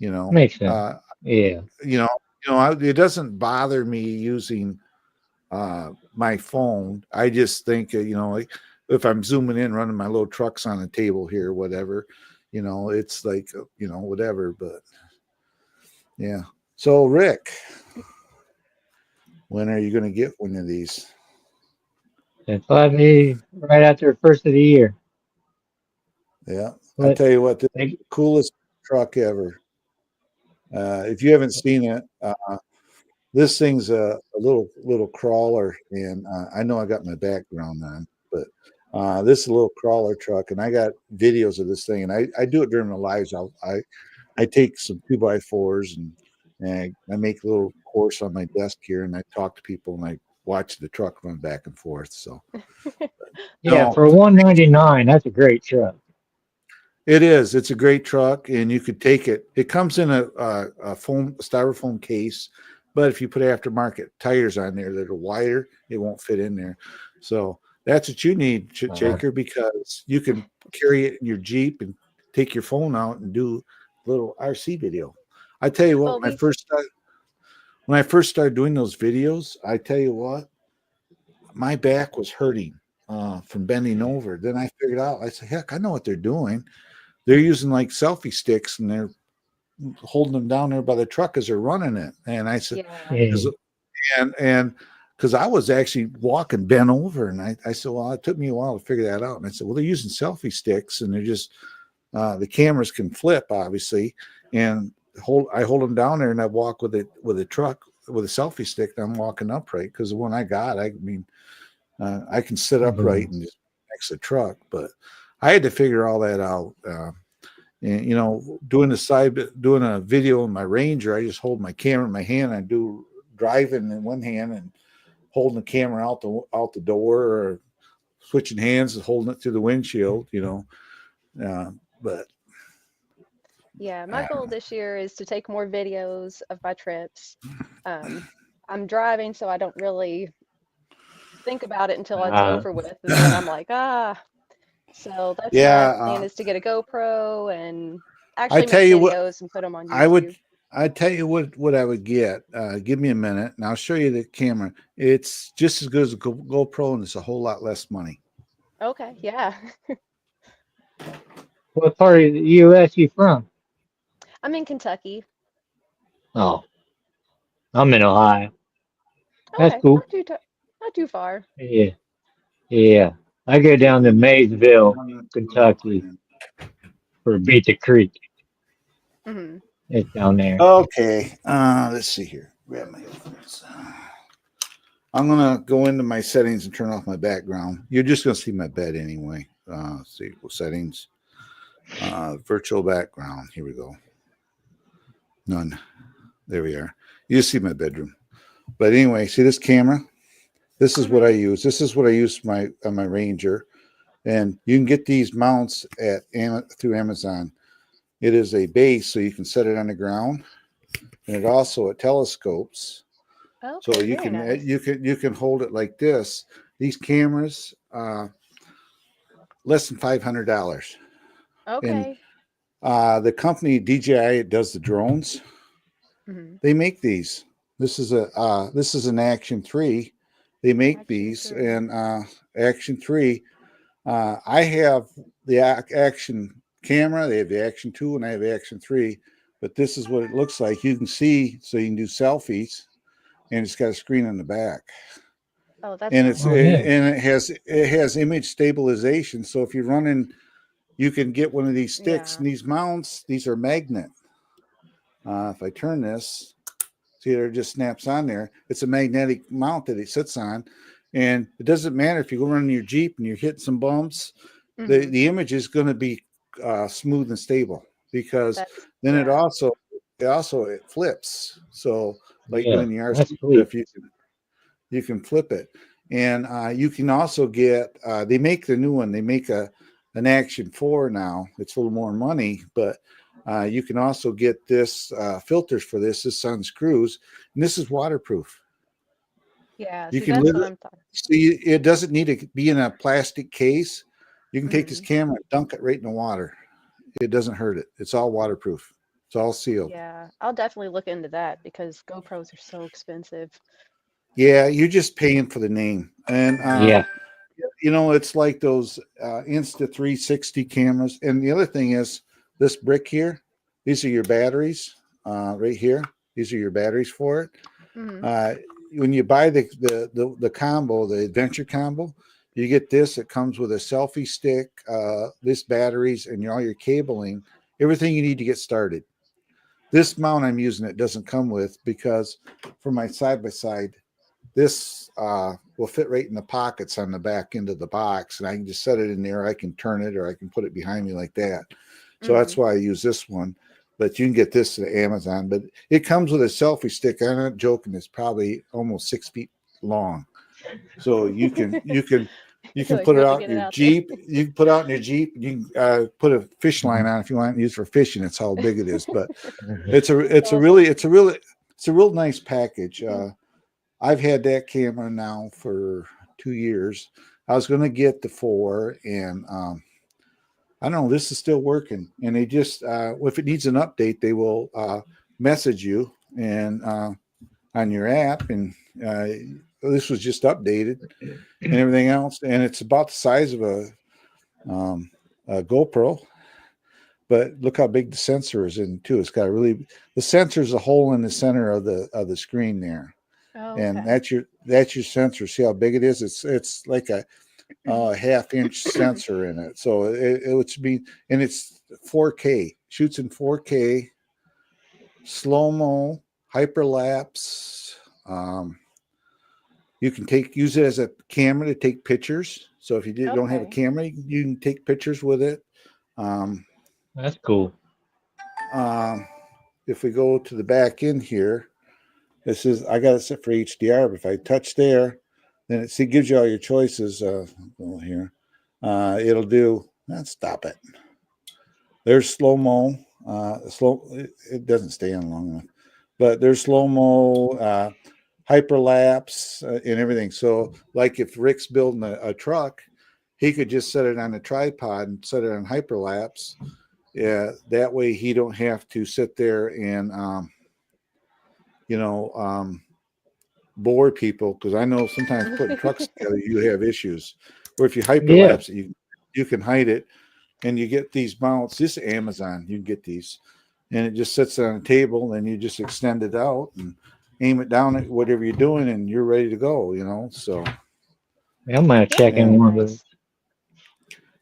You know, makes sense. You know, it doesn't bother me using my phone. I just think, like if I'm zooming in, running my little trucks on the table here, whatever, it's like, whatever. But yeah. So Rick, when are you going to get one of these? It's probably right after the first of the year. Yeah. I'll tell you what, the coolest truck ever. If you haven't seen it, this thing's a little crawler, and I know I got my background on, but this is a little crawler truck, and I got videos of this thing, and I do it during the lives. I take some 2x4s and I make a little course on my desk here, and I talk to people, and I watch the truck run back and forth. So yeah, for $199, that's a great truck. It is. It's a great truck, and you could take it. It comes in a styrofoam case, but if you put aftermarket tires on there that are wider, it won't fit in there. So that's what you need, Shaker, because you can carry it in your Jeep and take your phone out and do a little RC video. I tell you what, when I first started doing those videos, I tell you what, my back was hurting from bending over. Then I figured out, I said, heck, I know what they're doing. They're using like selfie sticks, and they're holding them down there by the truck as they're running it. And I said, and because I was actually walking bent over, and I said, well, it took me a while to figure that out. And I said, well, they're using selfie sticks, and they're just the cameras can flip, obviously, and I hold them down there, and I walk with a truck with a selfie stick. And I'm walking upright because the one I got, I can sit upright and just next to the truck, but I had to figure all that out. And doing a video in my Ranger, I just hold my camera in my hand. I do driving in one hand and holding the camera out the door, or switching hands and holding it through the windshield. But yeah, my goal this year is to take more videos of my trips. I'm driving, so I don't really think about it until it's over with, and then I'm like, So that's my plan, is to get a GoPro and actually make videos and put them on YouTube. I tell you what I would get. Give me a minute, and I'll show you the camera. It's just as good as a GoPro, and it's a whole lot less money. Okay, yeah. What part of the U.S. you from? I'm in Kentucky. Oh, I'm in Ohio. That's cool. Not too far. Yeah. I go down to Maysville, Kentucky, for Beat the Creek. It's down there. Okay. Let's see here. Grab my headphones. I'm gonna go into my settings and turn off my background. You're just gonna see my bed anyway. See settings. Virtual background. Here we go. None. There we are. You see my bedroom. But anyway, see this camera? This is what I use. This is what I use on my Ranger. And you can get these mounts through Amazon. It is a base, so you can set it on the ground. And it telescopes. Okay, So you very can nice. you can hold it like this. These cameras, less than $500. Okay. And the company DJI does the drones. Mm-hmm. They make these. This is an Action 3. They make these, and Action 3. I have the Action camera. They have the Action 2, and I have Action 3. But this is what it looks like. You can see, so you can do selfies, and it's got a screen on the back. Oh, that's And nice. and it has image stabilization. So if you're running, you can get one of these sticks, and these mounts. These are magnet. If I turn this, see, it just snaps on there. It's a magnetic mount that it sits on, and it doesn't matter if you go running your Jeep and you're hitting some bumps. Mm-hmm. The image is going to be smooth and stable, because then it also it flips. So like doing the RC stuff, you can flip it, and you can also get. They make the new one. They make an Action 4 now. It's a little more money, but you can also get this filters for this. This unscrews, and this is waterproof. Yeah, You see, can that's live what it. I'm talking. See, it doesn't need to be in a plastic case. You can take this camera and dunk it right in the water. It doesn't hurt it. It's all waterproof. It's all sealed. Yeah, I'll definitely look into that because GoPros are so expensive. Yeah, you're just paying for the name. And it's like those Insta360 cameras. And the other thing is this brick here. These are your batteries right here. These are your batteries for it. When you buy the combo, the adventure combo, you get this. It comes with a selfie stick, this batteries, and all your cabling, everything you need to get started. This mount I'm using, it doesn't come with, because for my side-by-side, this will fit right in the pockets on the back end of the box, and I can just set it in there. I can turn it, or I can put it behind me like that. So that's why I use this one. But you can get this at Amazon. But it comes with a selfie stick. I'm not joking. It's probably almost 6 feet long. So you can put it out in your Jeep. You can put it out in your Jeep. You can put a fish line on if you want to use for fishing. That's how big it is. But it's a real nice package. I've had that camera now for 2 years. I was going to get the 4, and I don't know. This is still working, and they just if it needs an update, they will message you and on your app, and this was just updated and everything else, and it's about the size of a GoPro. But look how big the sensor is in too. It's got the sensor is a hole in the center of the screen there. And that's your sensor. See how big it is? It's like a half-inch sensor in it. So it would be, and it's 4K. Shoots in 4K, slow-mo, hyperlapse. You can use it as a camera to take pictures. So if you don't have a camera, you can take pictures with it. That's cool. If we go to the back end here, I got it set for HDR, but if I touch there, then it gives you all your choices. Here, it'll do. Stop it. There's slow-mo. It doesn't stay on long enough, but there's slow-mo, hyperlapse, and everything. So, like if Rick's building a truck, he could just set it on a tripod and set it on hyperlapse. Yeah, that way he don't have to sit there and bore people, because I know sometimes putting trucks together you have issues. Or if you hyperlapse it, you can hide it, and you get these mounts. This is Amazon. You can get these, and it just sits on a table, and you just extend it out and aim it down at whatever you're doing, and you're ready to go. So I'm gonna check in one of those.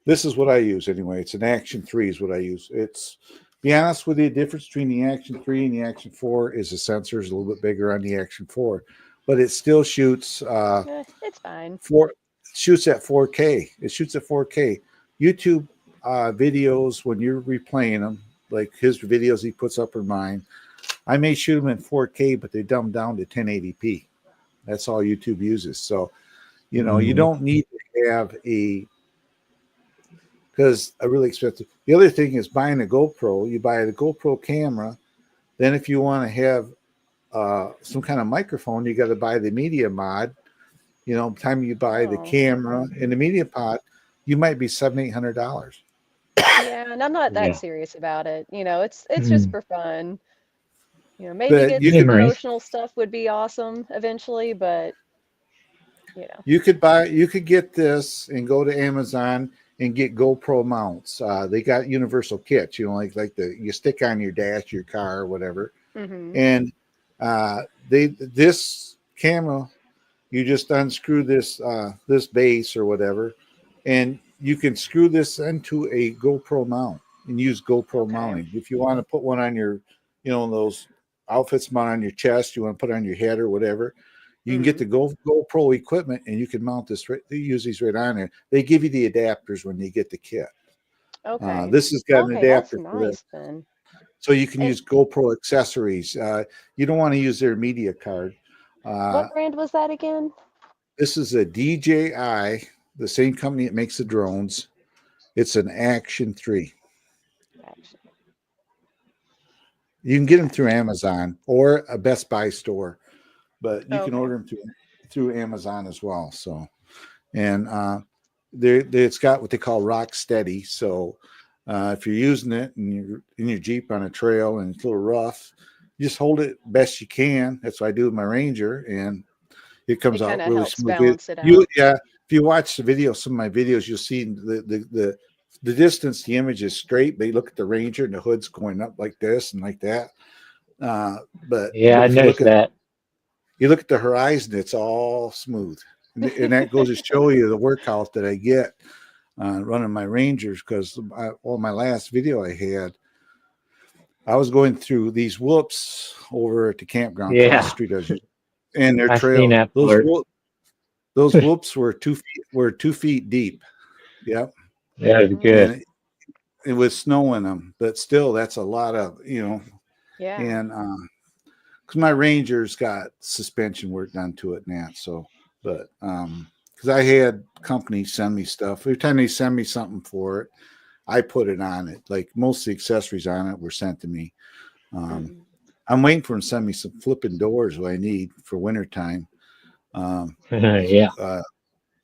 This is what I use anyway. It's an Action 3 is what I use. It's, be honest with you, the difference between the Action 3 and the Action 4 is the sensor is a little bit bigger on the Action 4, but it still shoots. It's fine. Shoots at 4K. It shoots at 4K. YouTube videos, when you're replaying them, like his videos he puts up or mine, I may shoot them in 4K, but they dumb down to 1080p. That's all YouTube uses. So, you know, you don't need to have because I really expensive. The other thing is buying a GoPro. You buy the GoPro camera. Then if you want to have some kind of microphone, you got to buy the media mod. You know, by the time you buy the camera and the media pod, you might be $700-800. Yeah, and I'm not that serious about it. You know, it's just for fun. You know, maybe But get you some could- promotional stuff would be awesome eventually, but you know. You could get this and go to Amazon and get GoPro mounts. They got universal kits, you know, like you stick on your dash, your car, or whatever. And this camera, you just unscrew this this base or whatever, and you can screw this into a GoPro mount and use GoPro mounting. If you want to put one on your, you know, those outfits mount on your chest, you want to put it on your head or whatever, you can get the GoPro equipment and you can mount this. They use these right on there. They give you the adapters when you get the kit. Okay. This has got an adapter that's for nice this. then. So you can use GoPro accessories. You don't want to use their media card. What brand was that again? This is a DJI, the same company that makes the drones. It's an Action 3. You can get them through Amazon or a Best Buy store, but you can order them through Amazon as well. So, and it's got what they call rock steady. So if you're using it and you're in your Jeep on a trail and it's a little rough, you just hold it best you can. That's what I do with my Ranger, and it comes out really smooth. Balance it out. If you watch the video, some of my videos, you'll see the distance, the image is straight. They look at the Ranger and the hood's going up like this and like that. But I noticed that. You look at the horizon, it's all smooth. And that goes to show you the workout that I get running my Rangers, because my last video I had, I was going through these whoops over at the campground across the street, and their trail. Those whoops were 2 feet deep. Yep. Yeah, it was good. And it was snow in them, but still, that's a lot of, you know. Yeah. And because my Ranger's got suspension work done to it now, so, but because I had companies send me stuff. Every time they send me something for it, I put it on it. Like most of the accessories on it were sent to me. I'm waiting for them to send me some flipping doors what I need for wintertime.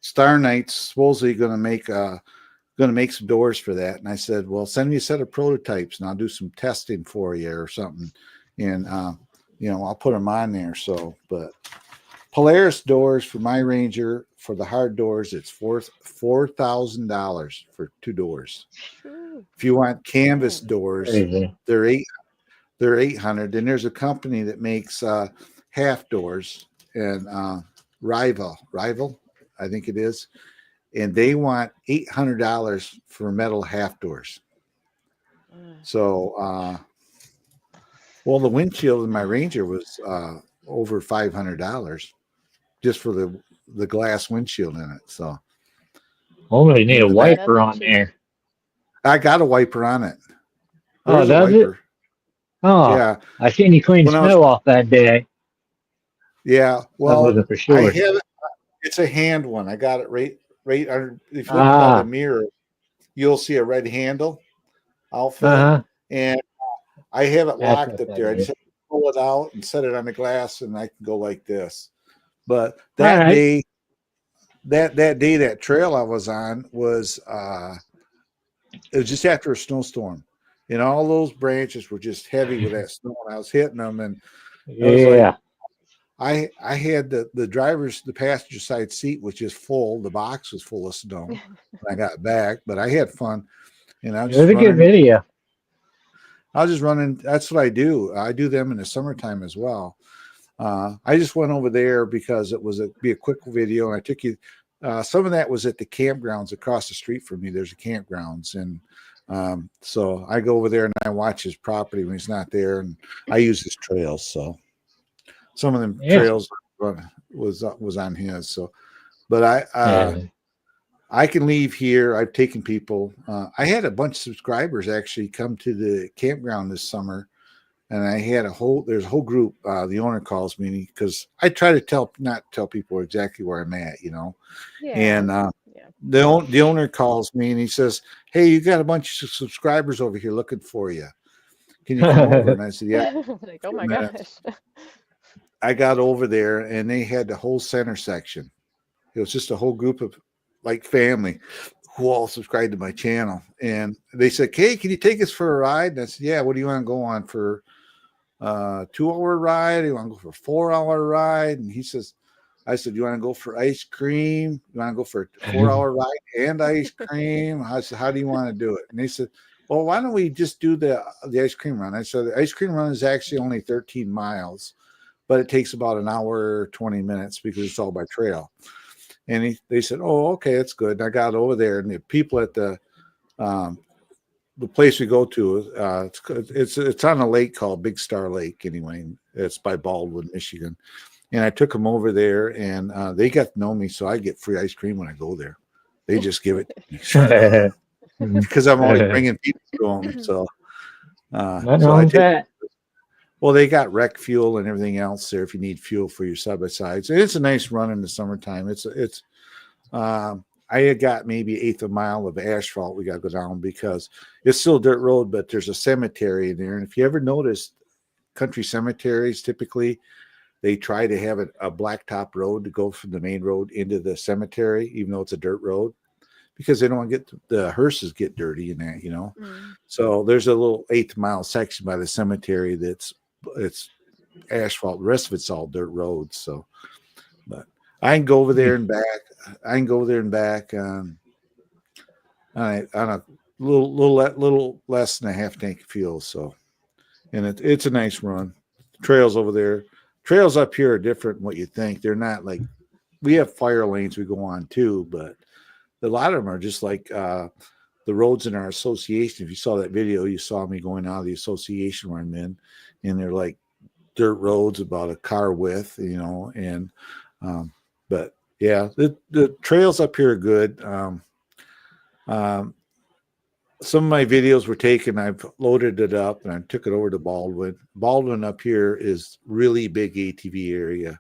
Star Knight's supposedly going to make some doors for that, and I said, well, send me a set of prototypes and I'll do some testing for you or something, and you know, I'll put them on there. So, but Polaris doors for my Ranger, for the hard doors, it's $4,000 for 2 doors. If you want canvas doors, they're $800. And there's a company that makes half doors, and Rival, I think it is, and they want $800 for metal half doors. So, well, the windshield in my Ranger was over $500 just for the glass windshield in it. So, only need a wiper on there. I got a wiper on it. There's does it? Oh, yeah. I seen you clean snow off that day. Yeah, well, I wasn't for sure. It's a hand one. I got it right under. If you look by the mirror, you'll see a red handle outfit, and I have it locked up there. I just have to pull it out and set it on the glass, and I can go like this. But that day, that trail I was on was it was just after a snowstorm, and all those branches were just heavy with that snow, and I was hitting them, and I had the passenger side seat was just full. The box was full of snow when I got back, but I had fun. And I was just running. Good video. I was just running. That's what I do. I do them in the summertime as well. I just went over there because it was be a quick video, and I took you. Some of that was at the campgrounds across the street from me. There's a campgrounds, and so I go over there and I watch his property when he's not there, and I use his trails. So some of them trails was on his. So, but I can leave here. I've taken people. I had a bunch of subscribers actually come to the campground this summer. and I had there's a whole group. The owner calls me because I try to not tell people exactly where I'm at, Yeah. and Yeah. the owner calls me and he says, "Hey, you got a bunch of subscribers over here looking for you. Can you come over?" And I said, "Yeah." Like, oh For a my minute. gosh. I got over there and they had the whole center section. It was just a whole group of like family who all subscribed to my channel. And they said, "Hey, can you take us for a ride?" And I said, "Yeah, what do you want to go on for? 2-hour ride? You want to go for a 4-hour ride?" And I said, "You want to go for ice cream? You want to go for a 4-hour ride and ice cream?" I said, "How do you want to do it?" And they said, "Well, why don't we just do the ice cream run?" I said, "The ice cream run is actually only 13 miles, but it takes about an hour, 20 minutes because it's all by trail." And they said, "Oh, okay, that's good." And I got over there, and the people at the place we go to, it's on a lake called Big Star Lake. Anyway, it's by Baldwin, Michigan. And I took them over there, and they got to know me, so I get free ice cream when I go there. They just give it to me because I'm always bringing people to them. So, Nothing wrong with that. well, they got rec fuel and everything else there if you need fuel for your side by sides. And it's a nice run in the summertime. I had got maybe 1/8 of a mile of asphalt we got to go down because it's still a dirt road, but there's a cemetery in there. And if you ever noticed, country cemeteries typically they try to have a blacktop road to go from the main road into the cemetery, even though it's a dirt road, because they don't want to get the hearses get dirty in that, Mm. So there's a little 1/8 mile section by the cemetery it's asphalt. The rest of it's all dirt roads. So, but I can go over there and back. On a little less than a half tank of fuel. So, and it's a nice run. Trails over there. Trails up here are different than what you think. They're not like we have fire lanes we go on too, but a lot of them are just like the roads in our association. If you saw that video, you saw me going out of the association where I'm in, and they're like dirt roads about a car width, and but yeah, the trails up here are good. Some of my videos were taken. I've loaded it up and I took it over to Baldwin. Baldwin up here is really big ATV area.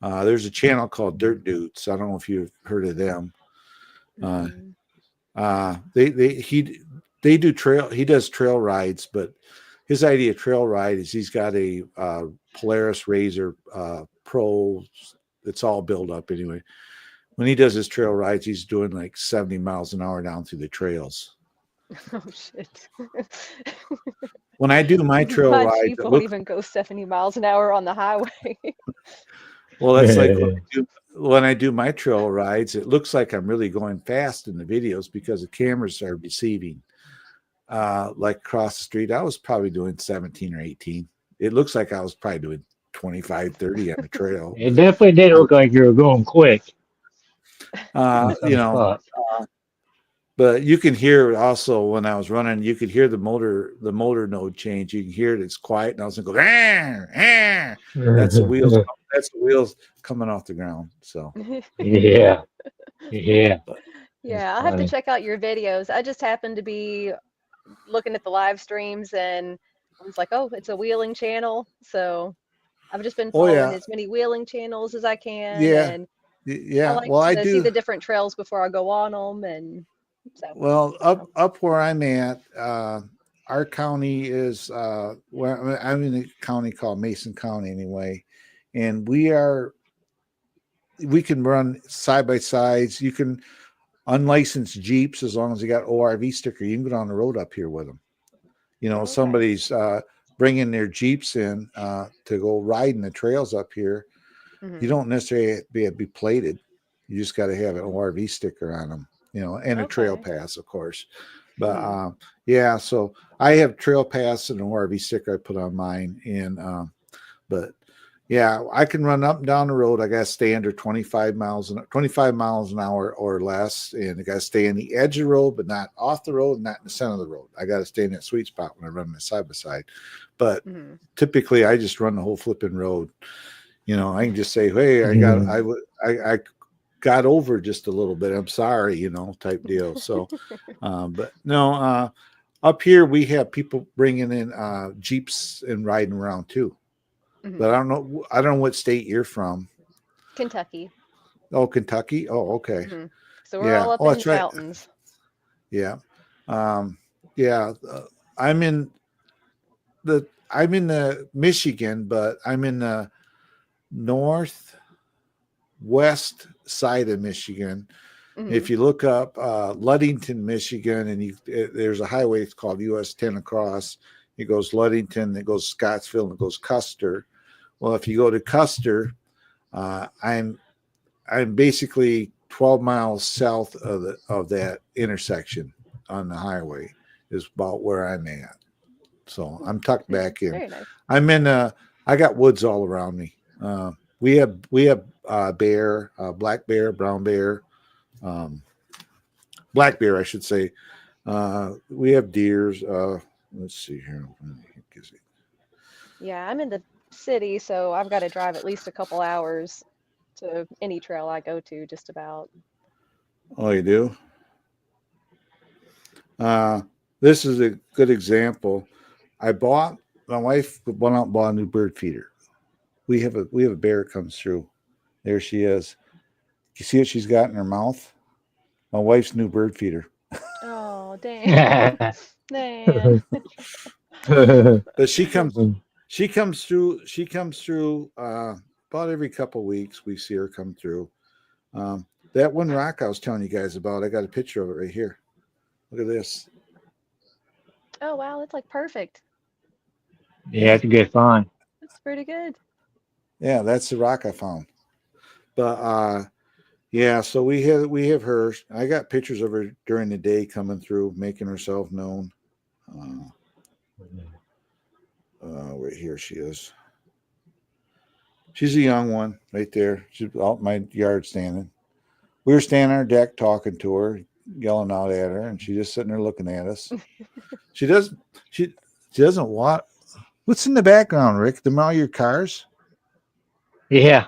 There's a channel called Dirt Dudes. I don't know if you've heard of them. They do trail. He does trail rides, but his idea of trail ride is he's got a Polaris Razor Pro. It's all built up anyway. When he does his trail rides, he's doing like 70 miles an hour down through the trails. Oh shit. When I do my trail My rides, Jeep won't even go 70 miles an hour on the highway. well, that's like when I do my trail rides, it looks like I'm really going fast in the videos because the cameras are deceiving. Like across the street, I was probably doing 17 or 18. It looks like I was probably doing 25, 30 on the trail. It definitely did look like you were going quick. But you can hear also when I was running, you could hear the motor node change. You can hear it. It's quiet, and I was going to go. That's the wheels. That's the wheels coming off the ground. So Yeah. Yeah, I'll have to check out your videos. I just happened to be looking at the live streams and I was like, oh, it's a wheeling channel. So I've just been following as many wheeling channels as I can. Yeah. And yeah. I like Well, I to do see the different trails before I go on them. And so, well, up where I'm at, our county is where I'm in a county called Mason County anyway, and we can run side by sides. You can unlicensed Jeeps as long as you got ORV sticker. You can go down the road up here with them. Somebody's bringing their Jeeps in to go riding the trails up here. mm-hmm. You don't necessarily be plated. You just got to have an ORV sticker on them, and a trail pass, of course. But so I have trail pass and an ORV sticker I put on mine. And but yeah, I can run up and down the road. I got to stay under 25 miles an hour or less, and I got to stay in the edge of the road, but not off the road, not in the center of the road. I got to stay in that sweet spot when I run my side by side. But typically, I just run the whole flipping road. I can just say, "Hey, I got over just a little bit. I'm sorry," type deal. So, but no, up here we have people bringing in Jeeps and riding around too. Mhm. But I don't know what state you're from. Kentucky. Oh, Kentucky. Oh, okay. So we're Yeah. all up Oh, in that's the right. mountains. Yeah. Yeah. I'm in the Michigan, but I'm in the northwest side of Michigan. Mhm. If you look up Ludington, Michigan, and there's a highway, it's called US 10 across. It goes Ludington, it goes Scottsville, and it goes Custer. Well, if you go to Custer, I'm basically 12 miles south of that intersection on the highway is about where I'm at. So I'm tucked back in. Very nice. I'm in I got woods all around me. We have bear, black bear, brown bear, black bear, I should say. We have deers. Let's see here. Yeah, I'm in the city, so I've got to drive at least a couple hours to any trail I go to, just about. Oh, you do? This is a good example. My wife went out and bought a new bird feeder. We have a bear that comes through. There she is. You see what she's got in her mouth? My wife's new bird feeder. Oh, dang. Man. But she comes through about every couple of weeks. We see her come through. That one rock I was telling you guys about, I got a picture of it right here. Look at this. Oh, wow, that's like perfect. Yeah, it's a good find. That's pretty good. Yeah, that's the rock I found. But yeah, so we have her. I got pictures of her during the day coming through, making herself known. Right here she is. She's a young one right there. She's out in my yard standing. We were standing on our deck talking to her, yelling out at her, and she's just sitting there looking at us. She doesn't want. What's in the background, Rick? Them all your cars? Yeah,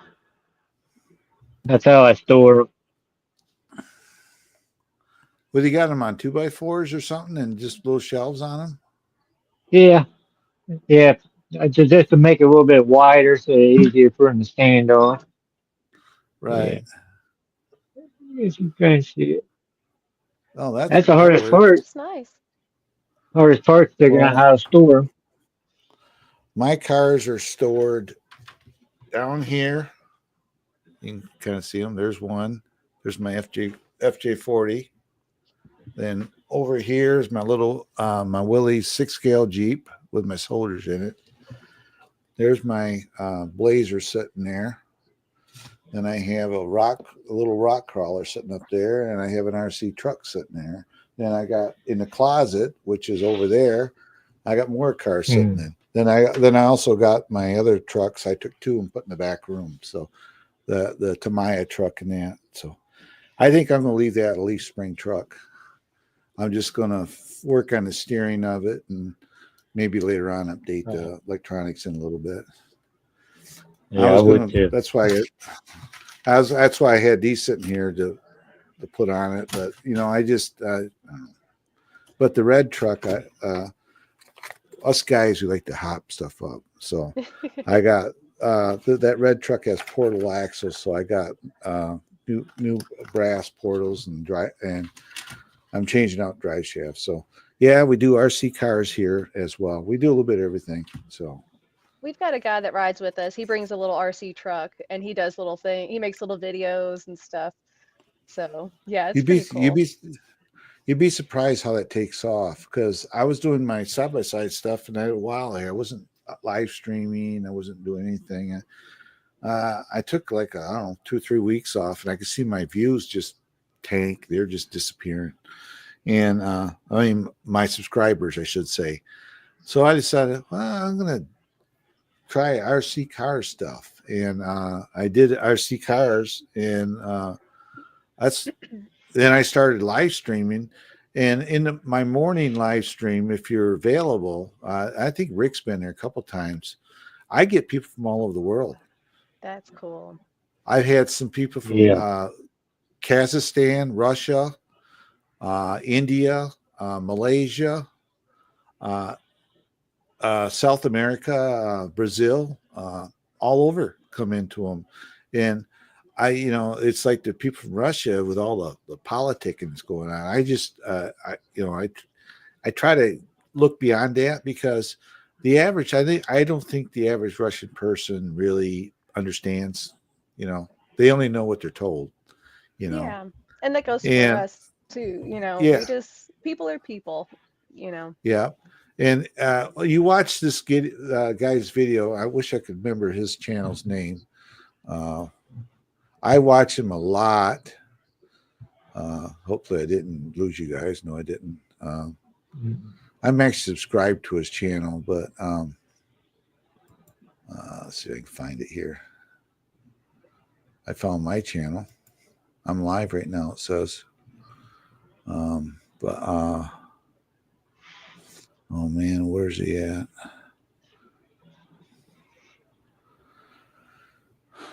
that's how I store. Well, you got them on 2x4s or something, and just little shelves on them. Yeah, yeah. Just to make it a little bit wider, so it's easier for them to stand on. Right. Yeah. As you can see it. Oh, That's the that hardest works. part. That's nice. Hardest part is figuring out Well, how to store 'em. my cars are stored down here. You can kind of see them. There's one. There's my FJ40. Then over here is my little my Willys 6-scale Jeep with my soldiers in it. There's my Blazer sitting there. Then I have a little rock crawler sitting up there, and I have an RC truck sitting there. Then I got in the closet, which is over there, I got more cars sitting in. Then I also got my other trucks. I took 2 and put in the back room. So the Tamiya truck and that. So I think I'm going to leave that a leaf spring truck. I'm just going to work on the steering of it and maybe later on update the electronics in a little bit. Yeah, I would too. That's why I had these sitting here to put on it. But I just but the red truck, us guys who like to hop stuff up. So I got that red truck has portal axles, so I got new brass portals and I'm changing out drive shafts. So yeah, we do RC cars here as well. We do a little bit of everything. So We've got a guy that rides with us. He brings a little RC truck and he does little things. He makes little videos and stuff. So yeah, it's pretty cool. You'd be surprised how that takes off, because I was doing my side-by-side stuff and a while there. I wasn't live streaming. I wasn't doing anything. I took like, I don't know, 2 or 3 weeks off, and I could see my views just tank. They're just disappearing. And I mean, my subscribers, I should say. So I decided, well, I'm going to try RC car stuff. And I did RC cars, and then I started live streaming. And in my morning live stream, if you're available, I think Rick's been there a couple times. I get people from all over the world. That's cool. I've had some people from Kazakhstan, Russia, India, Malaysia, uh, South America, Brazil, all over come into them. And it's like the people from Russia with all the politicking that's going on. I just, I try to look beyond that, because the average, I don't think the average Russian person really understands. They only know what they're told. Yeah, and that goes for And us too. yeah, People are people. yeah. And you watch this guy's video. I wish I could remember his channel's name. I watch him a lot. Hopefully I didn't lose you guys. No, I didn't. I'm actually subscribed to his channel, but let's see if I can find it here. I found my channel. I'm live right now, it says. Oh man, where's he at?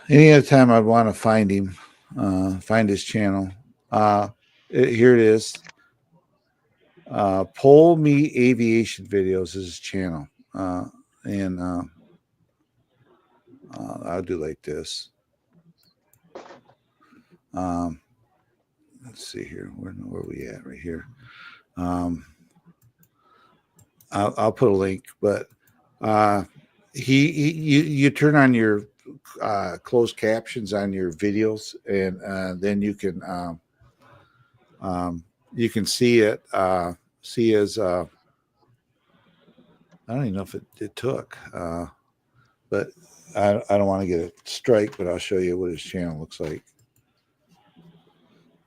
Any other time I'd want to find him, find his channel. Here it is. Pole Me Aviation Videos is his channel. And I'll do like this. Let's see here. Where we at? Right here. I'll put a link, but you turn on your closed captions on your videos, and then you can see it. See as I don't even know if it took, but I don't want to get a strike, but I'll show you what his channel looks like.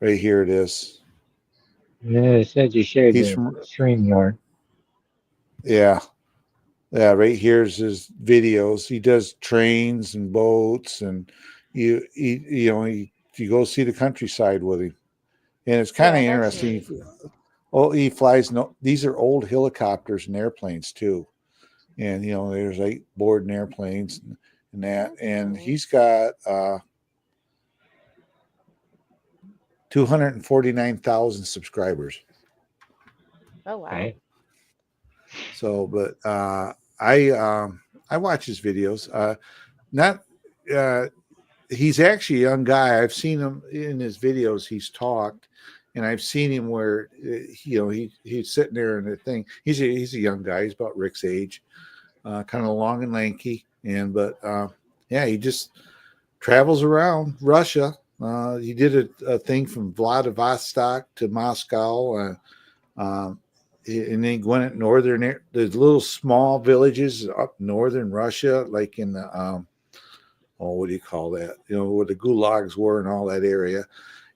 Right here it is. Yeah, it said you shared He's the from Streamyard. Yeah. Right here's his videos. He does trains and boats, and you go see the countryside with him, and it's kind of interesting. He flies. No, these are old helicopters and airplanes too, and there's like boarding airplanes and that. And he's got 249,000 subscribers. Oh wow. Okay. So, but I watch his videos. He's actually a young guy. I've seen him in his videos. He's talked, and I've seen him where he's sitting there in the thing. He's a young guy. He's about Rick's age, kind of long and lanky, but he just travels around Russia. He did a thing from Vladivostok to Moscow, and then went at the little small villages up northern Russia, like in the what do you call that? Where the gulags were and all that area.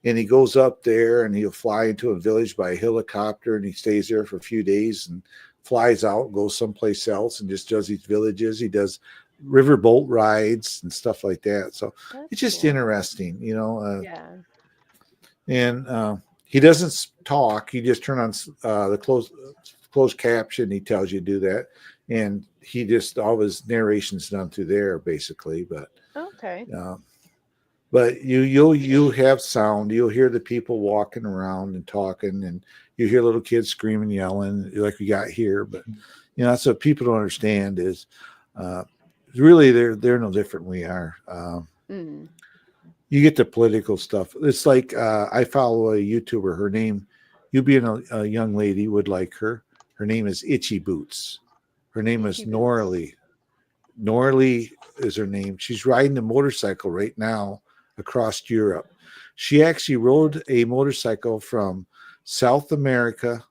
And he goes up there and he'll fly into a village by a helicopter, and he stays there for a few days and flies out, goes someplace else, and just does these villages. He does riverboat rides and stuff like that. So it's just interesting, Yeah. And he doesn't talk. He just turn on the closed caption. He tells you to do that, and he just all his narration's done through there basically. But okay. But you have sound. You'll hear the people walking around and talking, and you hear little kids screaming, yelling like we got here. But that's what people don't understand is really they're no different than we are. You get the political stuff. It's like I follow a YouTuber. Her name, you being a young lady would like her. Her name is Itchy Boots. Her name is Norley. Norley is her name. She's riding a motorcycle right now across Europe. She actually rode a motorcycle from South America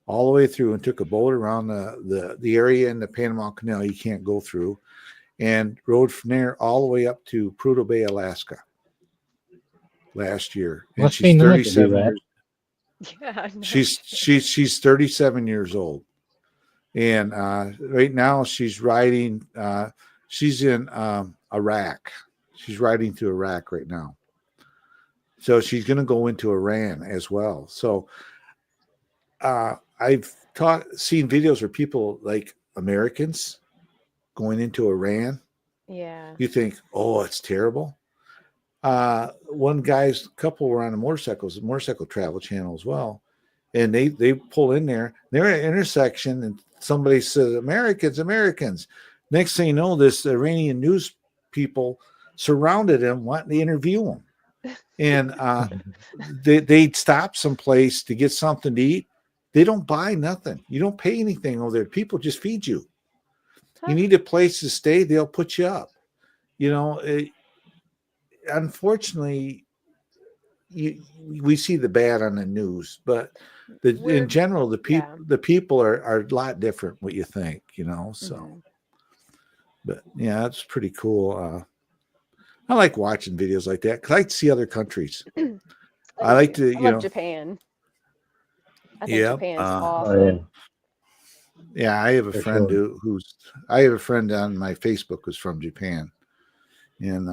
all the way through and took a boat around the area in the Panama Canal you can't go through, and rode from there all the way up to Prudhoe Bay, Alaska last year. And she's 37 years. Yeah, She's 37 years old. And right now she's riding, she's in Iraq. She's riding through Iraq right now. So she's going to go into Iran as well. So I've seen videos where people like Americans going into Iran. Yeah. You think, oh, it's terrible. One couple were on a motorcycle travel channel as well. And they pull in there. They're at an intersection, and somebody says Americans. Next thing you know, this Iranian news people surrounded him, wanting to interview him, and they'd stop someplace to get something to eat. They don't buy nothing. You don't pay anything over there. People just feed you. Huh. You need a place to stay, they'll put you up. Unfortunately, we see the bad on the news, but in general, the people are a lot different. What you think, so. But yeah, that's pretty cool. I like watching videos like that because I like to see other countries. I like to, I love Japan. I think Japan's awesome. Yeah, I have a friend I have a friend on my Facebook who's from Japan, and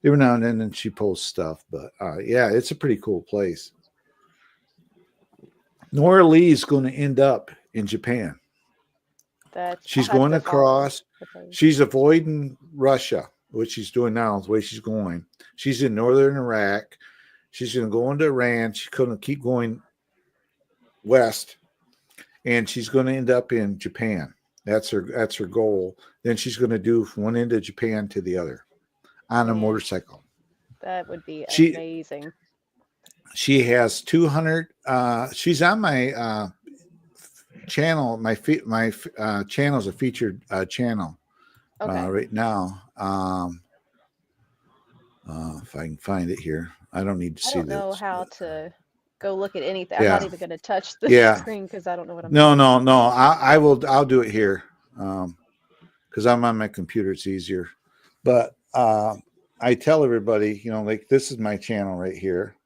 every now and then she posts stuff. But yeah, it's a pretty cool place. Nora Lee is going to end up in Japan. She's going across. She's avoiding Russia, which she's doing now. The way she's going, she's in northern Iraq. She's going to go into Iran. She's going to keep going west, and she's going to end up in Japan. That's her goal. Then she's going to do from one end of Japan to the other on a motorcycle. That would be amazing. She has 200. She's on my channel. My channel is a featured channel right now. If I can find it here, I don't need to see that. I don't know how to go look at anything. I'm not even going to touch the screen because I don't know what I'm doing. No. I will. I'll do it here because I'm on my computer. It's easier. But I tell everybody, like this is my channel right here.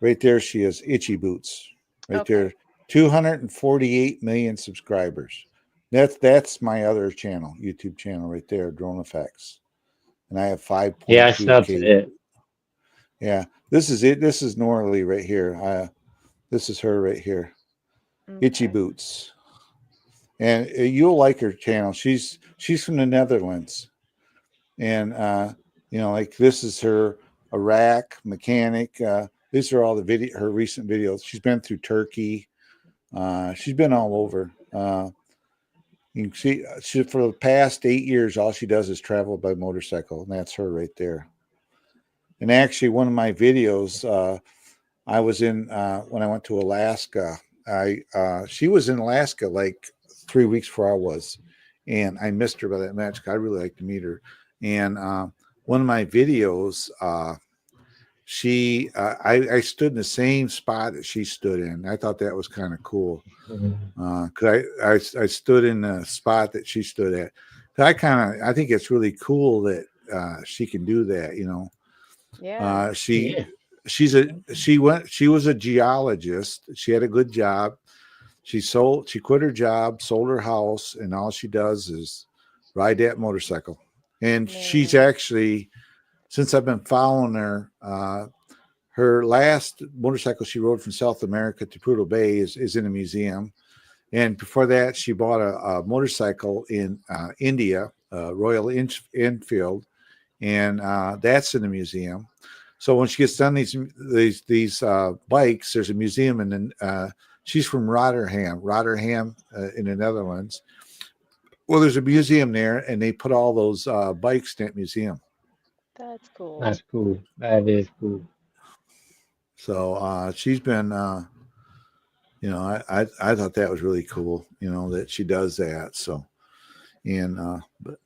Right there, she has Itchy Boots. Right there, 248 million subscribers. That's my other channel, YouTube channel right there, Drone Effects, and I have 5.2K. Yeah, that's it. Yeah, this is it. This is Nora Lee right here. This is her right here, Itchy Boots, and you'll like her channel. She's from the Netherlands, and like this is her Iraq mechanic. These are all her recent videos. She's been through Turkey. She's been all over. You can see for the past 8 years, all she does is travel by motorcycle, and that's her right there. And actually, one of my videos, I was in when I went to Alaska. She was in Alaska like 3 weeks before I was, and I missed her by that much. I really like to meet her. And one of my videos, I stood in the same spot that she stood in. I thought that was kind of cool because I stood in the spot that she stood at. I think it's really cool that she can do that. Yeah. She was a geologist. She had a good job. She quit her job, sold her house, and all she does is ride that motorcycle. And she's actually, since I've been following her, her last motorcycle she rode from South America to Prudhoe Bay is in a museum. And before that, she bought a motorcycle in India, Royal Enfield, and that's in the museum. So when she gets done these bikes, there's a museum, and then she's from Rotterdam in the Netherlands. Well, there's a museum there, and they put all those bikes in that museum. That's cool. That's cool. That is cool. So she's been, I thought that was really cool, that she does that. So, and but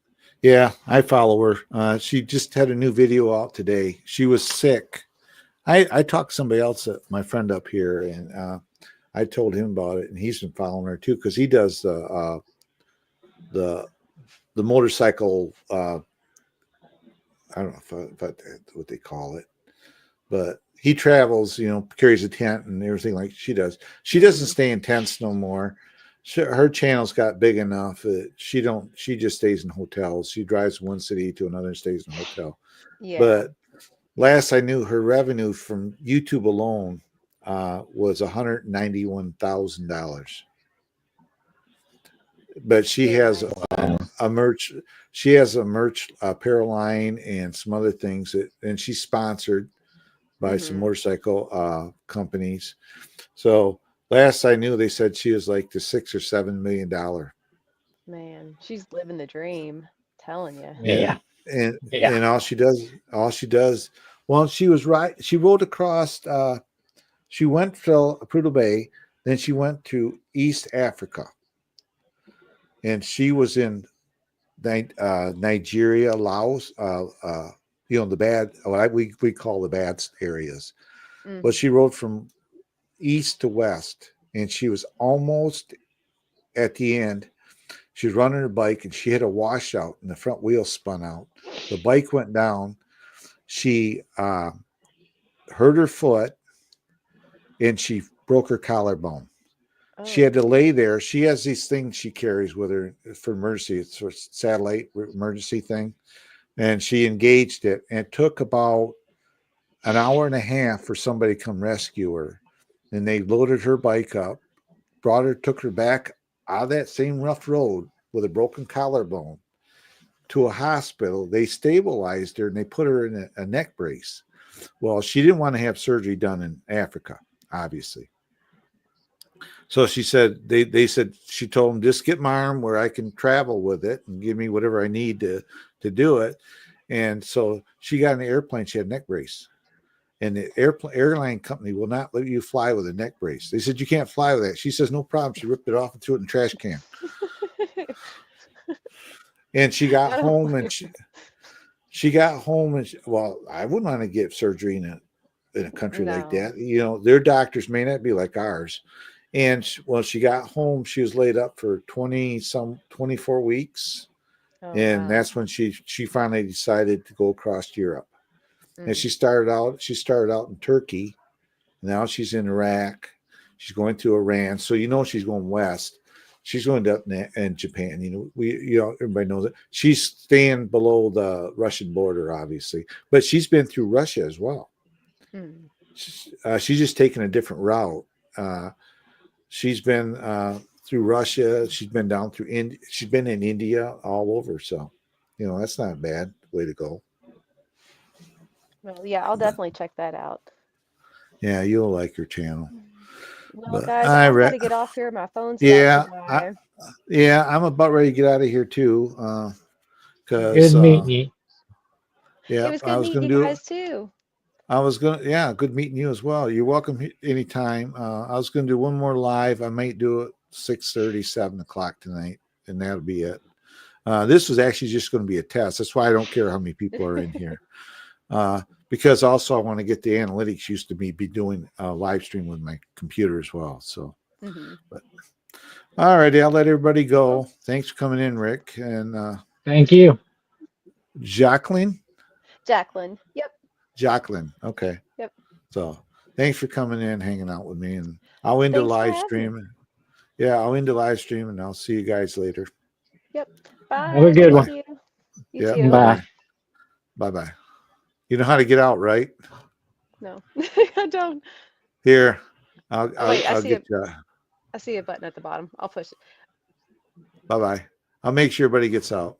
yeah, I follow her. She just had a new video out today. She was sick. I talked to somebody else, my friend up here, and I told him about it, and he's been following her too because he does the motorcycle. I don't know if what they call it, but he travels, carries a tent and everything like she does. She doesn't stay in tents no more. Her channel's got big enough that she just stays in hotels. She drives from one city to another and stays in a hotel. Yeah. But last I knew, her revenue from YouTube alone was $191,000. But she has a merch. She has a merch apparel line and some other things and she's sponsored by some motorcycle companies. So last I knew, they said she was like the $6 or $7 million. Man, she's living the dream. Telling you. Yeah. And all she does. Well, she was right. She rode across. She went to Prudhoe Bay, then she went to East Africa, and she was in Nigeria, Laos. The bad, what we call the bad areas. Mm. But she rode from east to west, and she was almost at the end. She was running her bike, and she hit a washout, and the front wheel spun out. The bike went down. She hurt her foot, and she broke her collarbone. Oh. She had to lay there. She has these things she carries with her for emergency. It's a satellite emergency thing. And she engaged it. And it took about an hour and a half for somebody to come rescue her. And they loaded her bike up, took her back out of that same rough road with a broken collarbone to a hospital. They stabilized her and they put her in a neck brace. Well, she didn't want to have surgery done in Africa, obviously. So she said, she told them, just get my arm where I can travel with it and give me whatever I need to do it. And so she got in the airplane. She had a neck brace. And the airline company will not let you fly with a neck brace. They said, you can't fly with that. She says, no problem. She ripped it off and threw it in the trash can. And she got home and she got home and well, I wouldn't want to get surgery in a country like that. Their doctors may not be like ours. And she got home, she was laid up for 24 weeks. Oh, And wow. that's when she finally decided to go across Europe. Mm. And she started out in Turkey. Now she's in Iraq. She's going to Iran. So she's going west. She's going up in Japan. Everybody knows it. She's staying below the Russian border, obviously, but she's been through Russia as well. Mm. She's just taken a different route. She's been through Russia. She's been down through India. She's been in India, all over. So, that's not a bad way to go. Well, yeah, I'll definitely check that out. Yeah, you'll like her channel. Well, But guys, I've got to get off here. My phone's Yeah, about to die. I'm about ready to get out of here too. Good meeting you. Yeah, It was good meeting you guys too. Good meeting you as well. You're welcome anytime. I was gonna do one more live. I might do it 6:30, 7 o'clock tonight, and that'll be it. This was actually just going to be a test. That's why I don't care how many people are in here. Because also I want to get the analytics used to me be doing a live stream with my computer as well. So, But all righty, I'll let everybody go. Thanks for coming in, Rick. And thank you. Jacqueline. Yep. Jacqueline. Okay. Yep. So thanks for coming in, hanging out with me. And I'll end the live stream. Yeah, I'll end the live stream and I'll see you guys later. Yep. Bye. Have a good one. You too. Bye. Bye-bye. You know how to get out, right? No, I don't. Here, I'll get you. I see a button at the bottom. I'll push it. Bye-bye. I'll make sure everybody gets out.